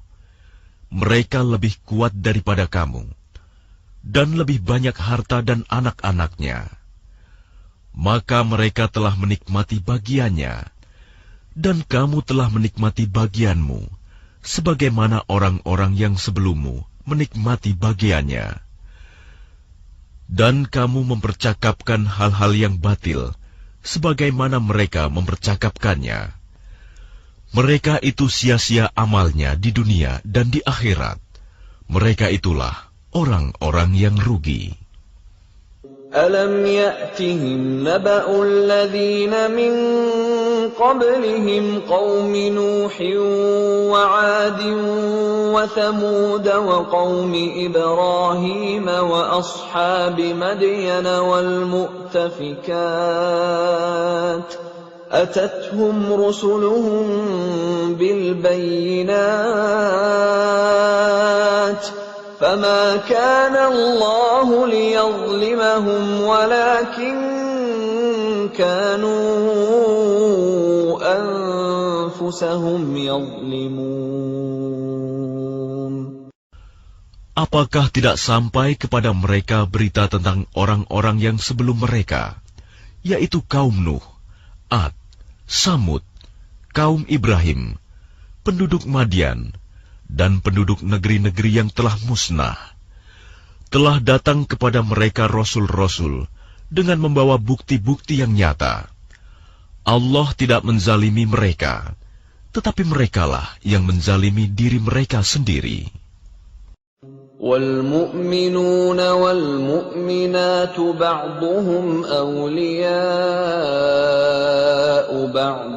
Mereka lebih kuat daripada kamu dan lebih banyak harta dan anak-anaknya. Maka mereka telah menikmati bagiannya dan kamu telah menikmati bagianmu, sebagaimana orang-orang yang sebelummu menikmati bagiannya. Dan kamu mempercakapkan hal-hal yang batil, sebagaimana mereka mempercakapkannya. Mereka itu sia-sia amalnya di dunia dan di akhirat. Mereka itulah orang-orang yang rugi. أَلَمْ يَأْتِهِمْ نَبَأُ الَّذِينَ مِنْ قَبْلِهِمْ قَوْمِ نُوحٍ وَعَادٍ وَثَمُودَ وَقَوْمِ إِبْرَاهِيمَ وَأَصْحَابِ مَدْيَنَ وَالْمُؤْتَفِكَاتِ أَتَتْهُمْ رُسُلُهُم بِالْبَيِّنَاتِ فَمَا كَانَ اللَّهُ لِيَظْلِمَهُمْ وَلَكِنْ كَانُوا أَنفُسَهُمْ يَظْلِمُونَ. Apakah tidak sampai kepada mereka berita tentang orang-orang yang sebelum mereka, yaitu kaum Nuh, Ad, Samud, kaum Ibrahim, penduduk Madian, dan penduduk negeri-negeri yang telah musnah? Telah datang kepada mereka rasul-rasul dengan membawa bukti-bukti yang nyata. Allah tidak menzalimi mereka, tetapi merekalah yang menzalimi diri mereka sendiri. وَالْمُؤْمِنُونَ وَالْمُؤْمِنَاتُ بَعْضُهُمْ أَوْلِيَاءُ بَعْضٍ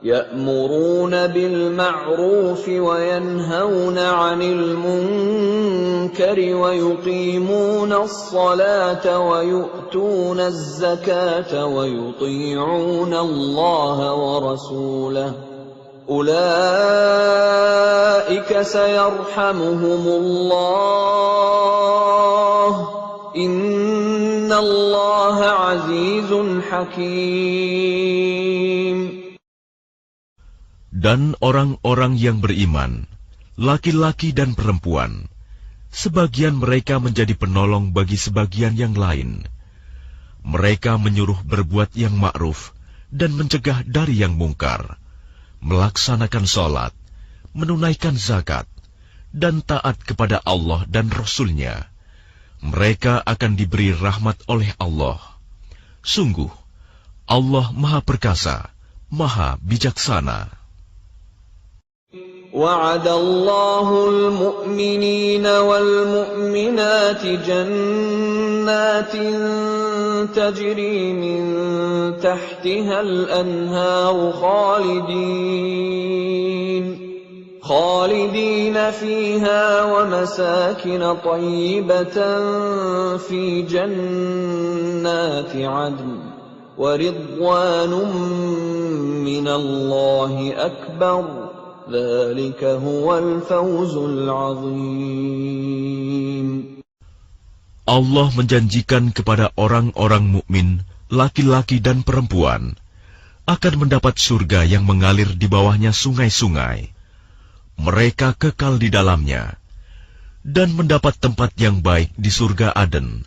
يأمرون بالمعروف وينهون عن المنكر ويقيمون الصلاة ويؤتون الزكاة ويطيعون الله ورسوله أولئك سيرحمهم الله إن الله عزيز حكيم. Dan orang-orang yang beriman, laki-laki dan perempuan, sebagian mereka menjadi penolong bagi sebagian yang lain. Mereka menyuruh berbuat yang ma'ruf dan mencegah dari yang mungkar, melaksanakan sholat, menunaikan zakat, dan taat kepada Allah dan Rasul-Nya. Mereka akan diberi rahmat oleh Allah. Sungguh, Allah Maha Perkasa, Maha Bijaksana. وعد الله المؤمنين والمؤمنات جنات تجري من تحتها الأنهار خالدين فيها ومساكن طيبة في جنات عدن ورضوان من الله أكبر ذلك هو الفوز العظيم. Allah menjanjikan kepada orang-orang mukmin, laki-laki dan perempuan, akan mendapat surga yang mengalir di bawahnya sungai-sungai. Mereka kekal di dalamnya, dan mendapat tempat yang baik di surga Aden.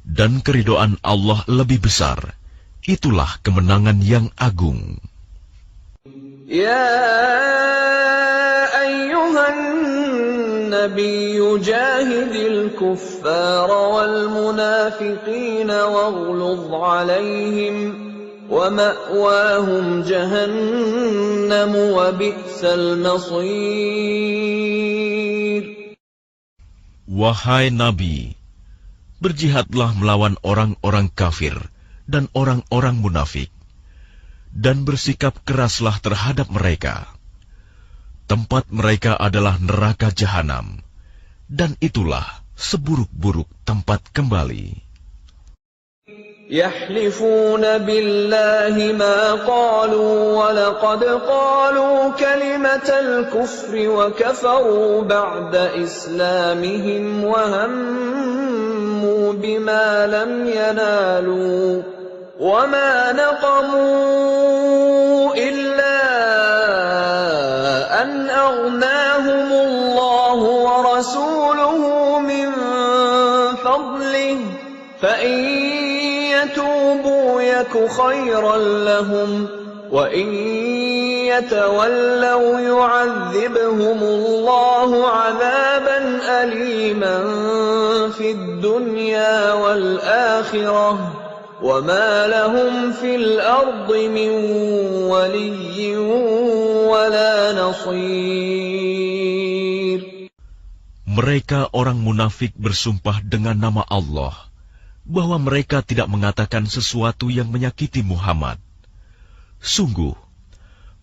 Dan keridhaan Allah lebih besar. Itulah kemenangan yang agung. Ya ayyuhan nabiy jahidil kuffara wal munafiqina waghluz alaihim wa ma'wahum jahannam wa bi'sal masir. Wahai Nabi, berjihadlah melawan orang-orang kafir dan orang-orang munafik, dan bersikap keraslah terhadap mereka. Tempat mereka adalah neraka jahanam, dan itulah seburuk-buruk tempat kembali. Yahlifuna billahi ma qalu wa laqad qalu kalimatal kufri wa kafaru ba'da islamihim wa hammu bima lam yanalu wa ma naqamu illa an aghnahumullahu wa rasuluhu min fadlihi fa in يتوبوا يك خيرا لهم وإن يتولوا يعذبهم الله عذابا أليما في الدنيا والآخرة وما لهم في الأرض من ولي ولا نصير. Mereka orang munafik bersumpah dengan nama Allah bahwa mereka tidak mengatakan sesuatu yang menyakiti Muhammad. Sungguh,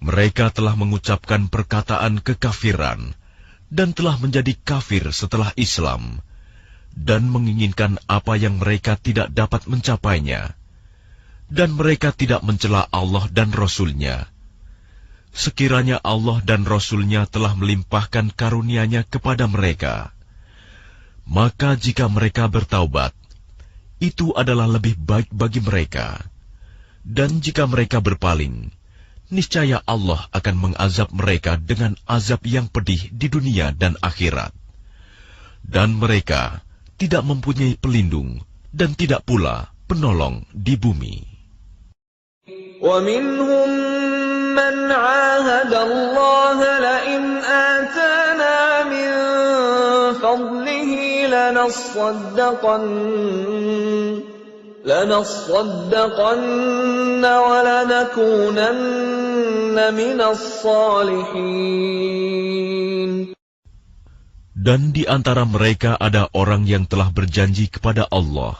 mereka telah mengucapkan perkataan kekafiran dan telah menjadi kafir setelah Islam, dan menginginkan apa yang mereka tidak dapat mencapainya, dan mereka tidak mencela Allah dan Rasul-Nya. Sekiranya Allah dan Rasul-Nya telah melimpahkan karunia-Nya kepada mereka, maka jika mereka bertaubat, itu adalah lebih baik bagi mereka. Dan jika mereka berpaling, niscaya Allah akan mengazab mereka dengan azab yang pedih di dunia dan akhirat. Dan mereka tidak mempunyai pelindung dan tidak pula penolong di bumi. وَمِنْهُمْ مَنْ عَاهَدَ اللَّهَ لَئِنْ آتَانَا مِنْ فَضْلِهِ لَنَصَّدَّقَنَّ وَلَنَكُونَنَّ مِنَ الصَّالِحِينَ. Dan di antara mereka ada orang yang telah berjanji kepada Allah,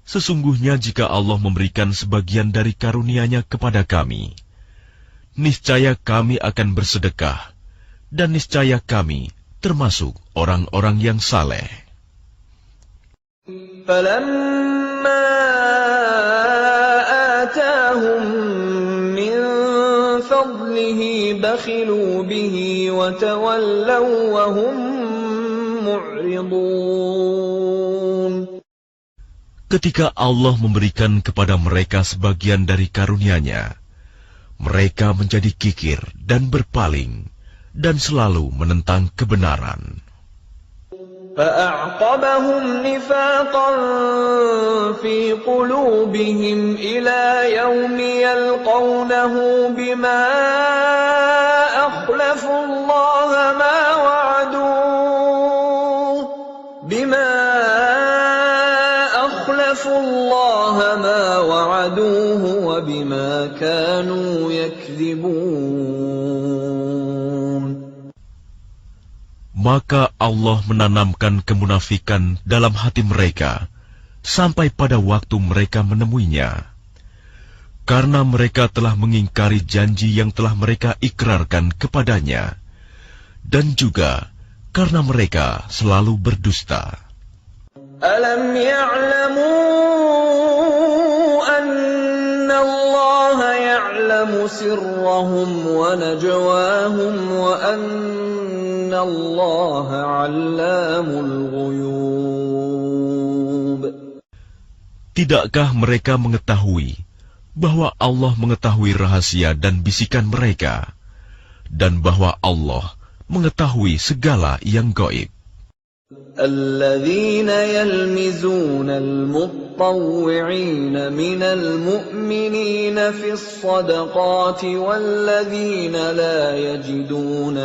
sesungguhnya jika Allah memberikan sebagian dari karunia-Nya kepada kami, niscaya kami akan bersedekah, dan niscaya kami termasuk orang-orang yang saleh. فَلَمَّا آتَاهُم مِّن فَضْلِهِ بَخِلُوا بِهِ وَتَوَلَّوْا وَهُم مُّعْرِضُونَ. Ketika Allah memberikan kepada mereka sebagian dari karunia-Nya, mereka menjadi kikir dan berpaling, dan selalu menentang kebenaran. فَأَعْقَبَهُمْ نِفَاقًا فِي قُلُوبِهِمْ إِلَى يَوْمِ يَلْقَوْنَهُ بِمَا أَخْلَفُوا اللَّهَ مَا وَعَدُوهُ وَبِمَا كَانُوا يَكْذِبُونَ. Maka Allah menanamkan kemunafikan dalam hati mereka sampai pada waktu mereka menemuinya, karena mereka telah mengingkari janji yang telah mereka ikrarkan kepadanya, dan juga karena mereka selalu berdusta. Alam ya'lamu anna Allah ya'lamu sirrahum wa najwahum wa anna Allah 'allamul ghuyub. Tidakkah mereka mengetahui bahwa Allah mengetahui rahasia dan bisikan mereka, dan bahwa Allah mengetahui segala yang gaib? الذين يلمزون المطوعين من المؤمنين في الصدقات والذين لا يجدون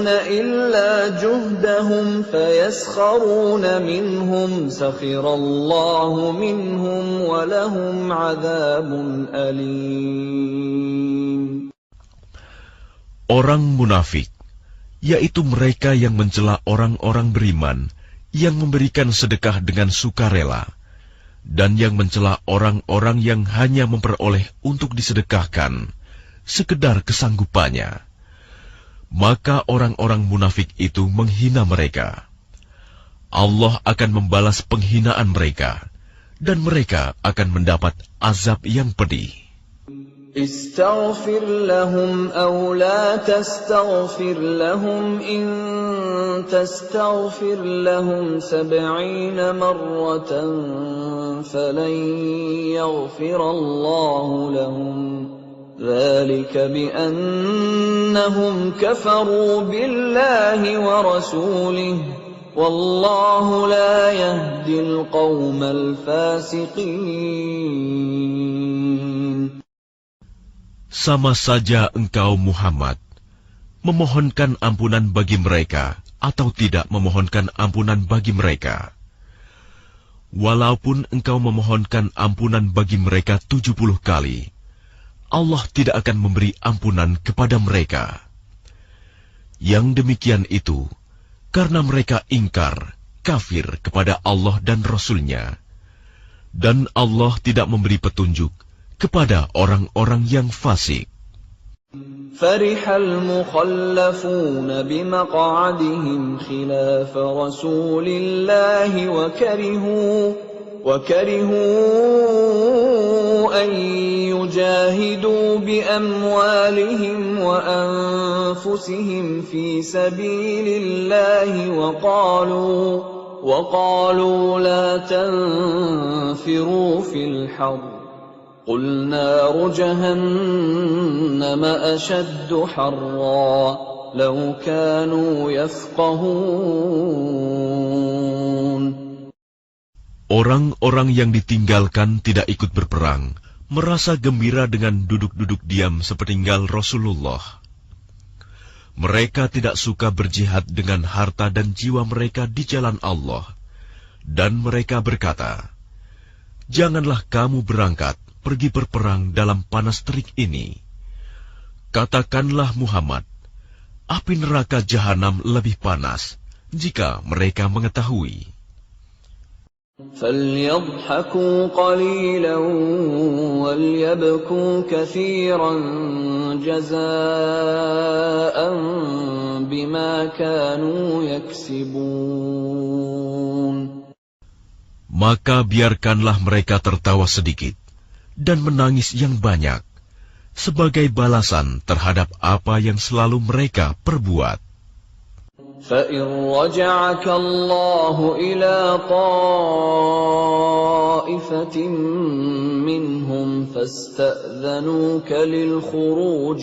إلا جهدهم فيسخرون منهم سخر الله منهم ولهم عذاب أليم. Orang munafik, yaitu mereka yang mencela orang-orang beriman yang memberikan sedekah dengan sukarela, dan yang mencela orang-orang yang hanya memperoleh untuk disedekahkan sekedar kesanggupannya. Maka orang-orang munafik itu menghina mereka. Allah akan membalas penghinaan mereka, dan mereka akan mendapat azab yang pedih. استغفر لهم أو لا تستغفر لهم إن تستغفر لهم 70 مرة فلن يغفر الله لهم ذلك بأنهم كفروا بالله ورسوله والله لا يهدي القوم الفاسقين. Sama saja engkau Muhammad memohonkan ampunan bagi mereka atau tidak memohonkan ampunan bagi mereka. Walaupun engkau memohonkan ampunan bagi mereka 70 kali, Allah tidak akan memberi ampunan kepada mereka. Yang demikian itu karena mereka ingkar, kafir kepada Allah dan Rasul-Nya, dan Allah tidak memberi petunjuk kepada orang-orang yang fasik. فرح المخلفون بمقعدهم خلاف رسول الله وكرهوا أن يجاهدوا بأموالهم وأنفسهم في سبيل الله وقالوا لا تنفروا في الحر قل نار جهنم أشد حرا لو كانوا يفقهون. Orang-orang yang ditinggalkan tidak ikut berperang merasa gembira dengan duduk-duduk diam sepeninggal Rasulullah. Mereka tidak suka berjihad dengan harta dan jiwa mereka di jalan Allah, dan mereka berkata, "Janganlah kamu berangkat pergi berperang dalam panas terik ini." Katakanlah Muhammad, api neraka jahanam lebih panas jika mereka mengetahui. فَلْيَضْحَكُوا قَلِيلًا وَلْيَبْكُوا كَثِيرًا جَزَاءً بِمَا كَانُوا يَكْسِبُونَ. Maka biarkanlah mereka tertawa sedikit dan menangis yang banyak sebagai balasan terhadap apa yang selalu mereka perbuat. فَإِنْ رَجَعَكَ اللَّهُ إِلَى طَائِفَةٍ مِّنْهُمْ فَاسْتَأْذَنُوكَ لِلْخُرُوجِ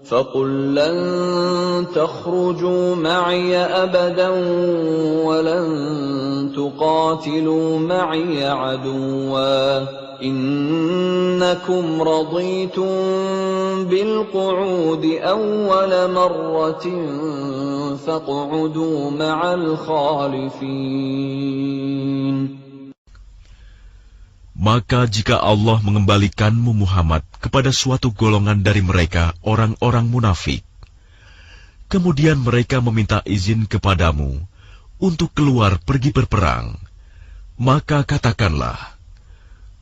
فَقُلْ لَنْ تَخْرُجُوا مَعِيَ أَبَدًا وَلَنْ تُقَاتِلُوا مَعِيَ عَدُوًّا إِنَّكُمْ رَضِيتُمْ بِالْقُعُودِ أَوَّلَ مَرَّةٍ فَاقْعُدُوا مَعَ الْخَالِفِينَ. Maka jika Allah mengembalikanmu Muhammad kepada suatu golongan dari mereka, orang-orang munafik, kemudian mereka meminta izin kepadamu untuk keluar pergi berperang, maka katakanlah,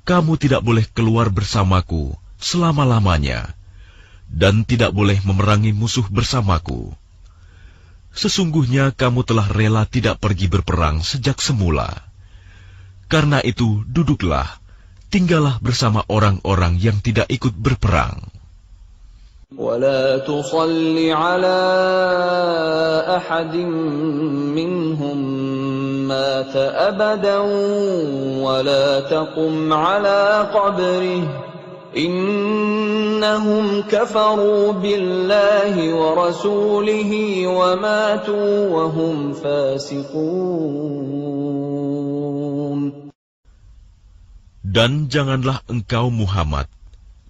kamu tidak boleh keluar bersamaku selama-lamanya, dan tidak boleh memerangi musuh bersamaku. Sesungguhnya kamu telah rela tidak pergi berperang sejak semula. Karena itu, duduklah, tinggallah bersama orang-orang yang tidak ikut berperang. وَلَا تُصَلِّ عَلَىٰ أَحَدٍ مِّنْهُم مَّاتَ أَبَدًا وَلَا تَقُمْ عَلَىٰ قَبْرِهِ إِنَّهُمْ كَفَرُوا بِاللَّهِ وَرَسُولِهِ وَمَاتُوا وَهُمْ فَاسِقُونَ. Dan janganlah engkau Muhammad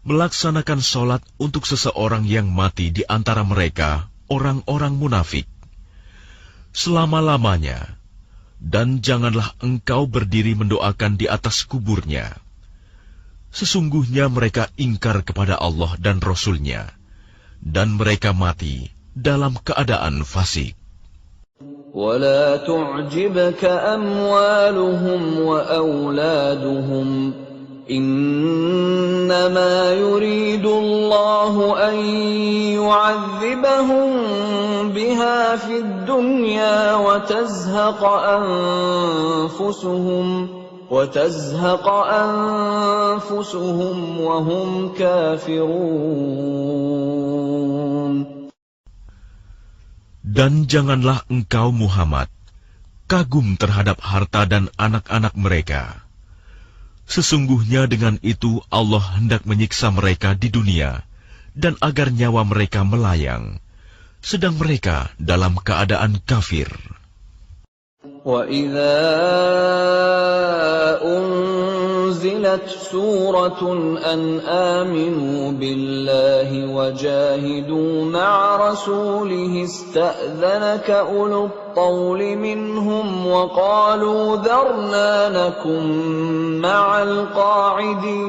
melaksanakan sholat untuk seseorang yang mati di antara mereka, orang-orang munafik, selama-lamanya, dan janganlah engkau berdiri mendoakan di atas kuburnya. Sesungguhnya mereka ingkar kepada Allah dan Rasul-Nya, dan mereka mati dalam keadaan fasik. وَلَا تُعْجِبْكَ أَمْوَالُهُمْ وَأَوْلَادُهُمْ إِنَّمَا يُرِيدُ اللَّهُ أَن يُعَذِّبَهُم بِهَا فِي الدُّنْيَا وَتَزْهَقَ أَنفُسُهُمْ وَهُمْ كَافِرُونَ. Dan janganlah engkau Muhammad kagum terhadap harta dan anak-anak mereka. Sesungguhnya dengan itu Allah hendak menyiksa mereka di dunia, dan agar nyawa mereka melayang, sedang mereka dalam keadaan kafir. وَإِذَا أُنزِلَتْ سُورَةٌ أَنْ آمِنُوا بِاللَّهِ وَجَاهِدُوا مَعَ رَسُولِهِ اسْتَأْذَنَكَ أُولُو الطَّوْلِ مِنْهُمْ وَقَالُوا ذَرْنَا نَكُن مَّعَ الْقَاعِدِينَ.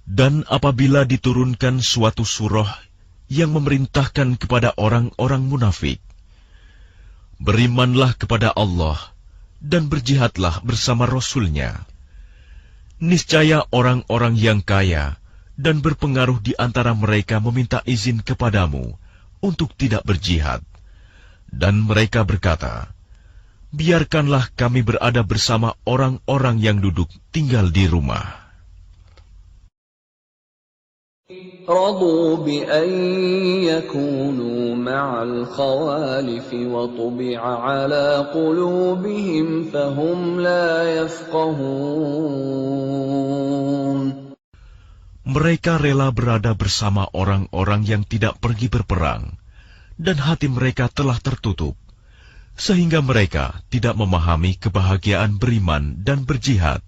Dan apabila diturunkan suatu surah yang memerintahkan kepada orang-orang munafik, berimanlah kepada Allah dan berjihadlah bersama Rasul-Nya. Niscaya orang-orang yang kaya dan berpengaruh di antara mereka meminta izin kepadamu untuk tidak berjihad. Dan mereka berkata, biarkanlah kami berada bersama orang-orang yang duduk tinggal di rumah. رَضُوا بِأَن يَكُونُوا مَعَ الْخَوَالِفِ وَطُبِعَ عَلَىٰ قُلُوبِهِمْ فَهُمْ لَا يَفْقَهُونَ. Mereka rela berada bersama orang-orang yang tidak pergi berperang, dan hati mereka telah tertutup, sehingga mereka tidak memahami kebahagiaan beriman dan berjihad.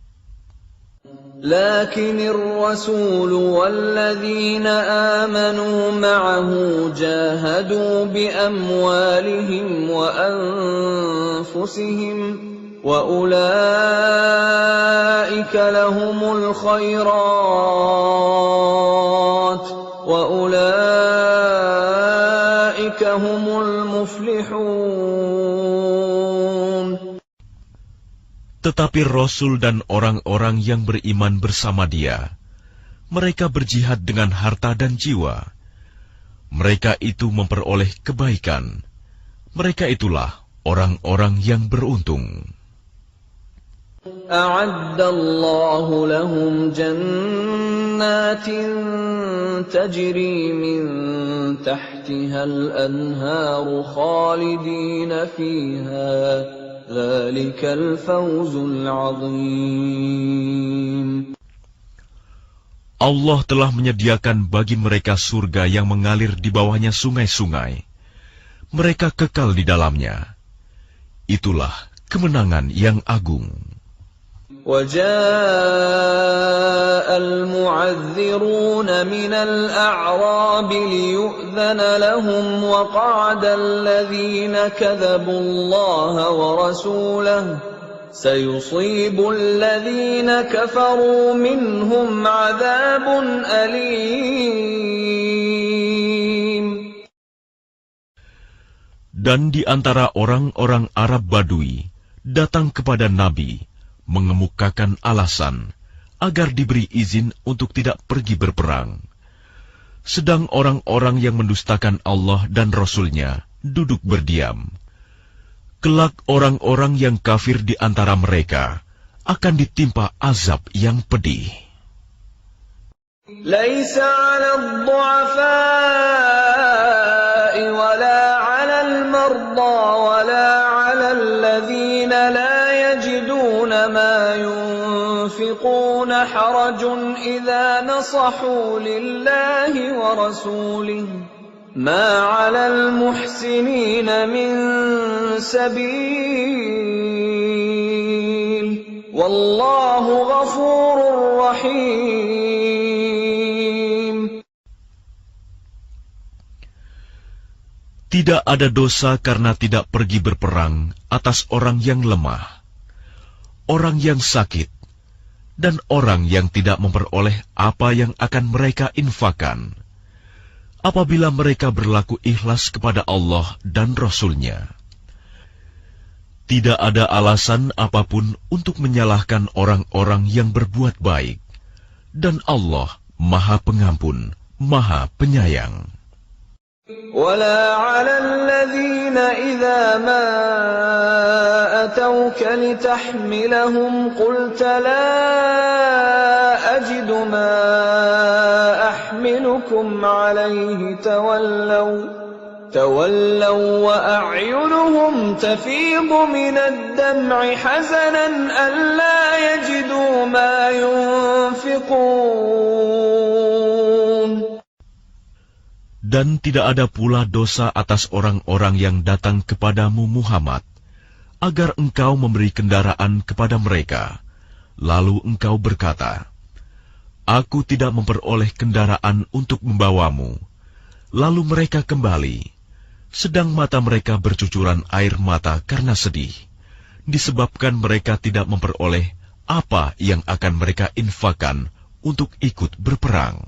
لكن الرسول والذين آمنوا معه جاهدوا بأموالهم وأنفسهم وأولئك لهم الخيرات وأولئك هم المفلحون. Tetapi Rasul dan orang-orang yang beriman bersama dia, mereka berjihad dengan harta dan jiwa. Mereka itu memperoleh kebaikan. Mereka itulah orang-orang yang beruntung. أعد الله لهم جنات تجري من تحتها الأنهار خالدين فيها ذلك الفوز العظيم. Allah telah menyediakan bagi mereka surga yang mengalir di bawahnya sungai-sungai. Mereka kekal di dalamnya. Itulah kemenangan yang agung. وَجَاءَ الْمُعَذِّرُونَ مِنَ الْأَعْرَابِ لِيُؤْذَنَ لَهُمْ وَقَعَدَ الَّذِينَ كَذَبُوا اللَّهَ وَرَسُولَهُ سَيُصِيبُ الَّذِينَ كَفَرُوا مِنْهُمْ عَذَابٌ أَلِيمٌ. Dan di antara orang-orang Arab Badui datang kepada Nabi mengemukakan alasan agar diberi izin untuk tidak pergi berperang. Sedang orang-orang yang mendustakan Allah dan Rasul-Nya duduk berdiam. Kelak orang-orang yang kafir di antara mereka akan ditimpa azab yang pedih. ليس على الضعفاء ولا على المرضى ولا على الذين لا يجدون ما ينفقون حرج إذا نصحوا لله ورسوله ما على المحسنين من سبيل والله غفور رحيم. Tidak ada dosa karena tidak pergi berperang atas orang yang lemah, orang yang sakit, dan orang yang tidak memperoleh apa yang akan mereka infakkan, apabila mereka berlaku ikhlas kepada Allah dan Rasul-Nya. Tidak ada alasan apapun untuk menyalahkan orang-orang yang berbuat baik, dan Allah Maha Pengampun, Maha Penyayang. ولا على الذين إذا ما أتوك لتحملهم قلت لا أجد ما أحملكم عليه تولوا وأعينهم تفيض من الدمع حزنا ألا يجدوا ما ينفقون. Dan tidak ada pula dosa atas orang-orang yang datang kepadamu Muhammad, agar engkau memberi kendaraan kepada mereka. Lalu engkau berkata, "Aku tidak memperoleh kendaraan untuk membawamu." Lalu mereka kembali, sedang mata mereka bercucuran air mata karena sedih, disebabkan mereka tidak memperoleh apa yang akan mereka infakkan untuk ikut berperang.